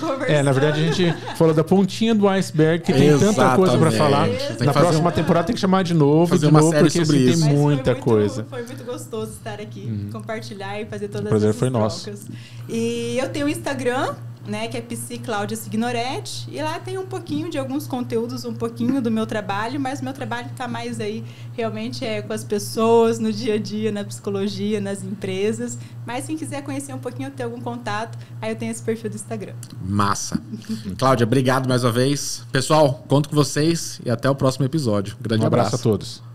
[SPEAKER 3] conversando.
[SPEAKER 2] Na verdade a gente falou da pontinha do iceberg, que tem tanta coisa pra falar. Na próxima temporada tem que chamar de novo,
[SPEAKER 1] fazer uma série
[SPEAKER 2] porque
[SPEAKER 1] sobre
[SPEAKER 2] assim,
[SPEAKER 1] isso.
[SPEAKER 2] tem muita coisa.
[SPEAKER 3] Foi muito gostoso estar aqui, compartilhar e fazer todas
[SPEAKER 2] O prazer
[SPEAKER 3] essas
[SPEAKER 2] foi
[SPEAKER 3] trocas.
[SPEAKER 2] nosso.
[SPEAKER 3] E eu tenho o Instagram, né, que é PC Cláudia Signoretti, e lá tem um pouquinho de alguns conteúdos, um pouquinho do meu trabalho, mas o meu trabalho está mais aí, realmente com as pessoas, no dia a dia, na psicologia, nas empresas, mas quem quiser conhecer um pouquinho, ter algum contato, aí eu tenho esse perfil do Instagram.
[SPEAKER 1] Massa. Cláudia, obrigado mais uma vez. Pessoal, conto com vocês e até o próximo episódio. Grande abraço
[SPEAKER 2] a todos.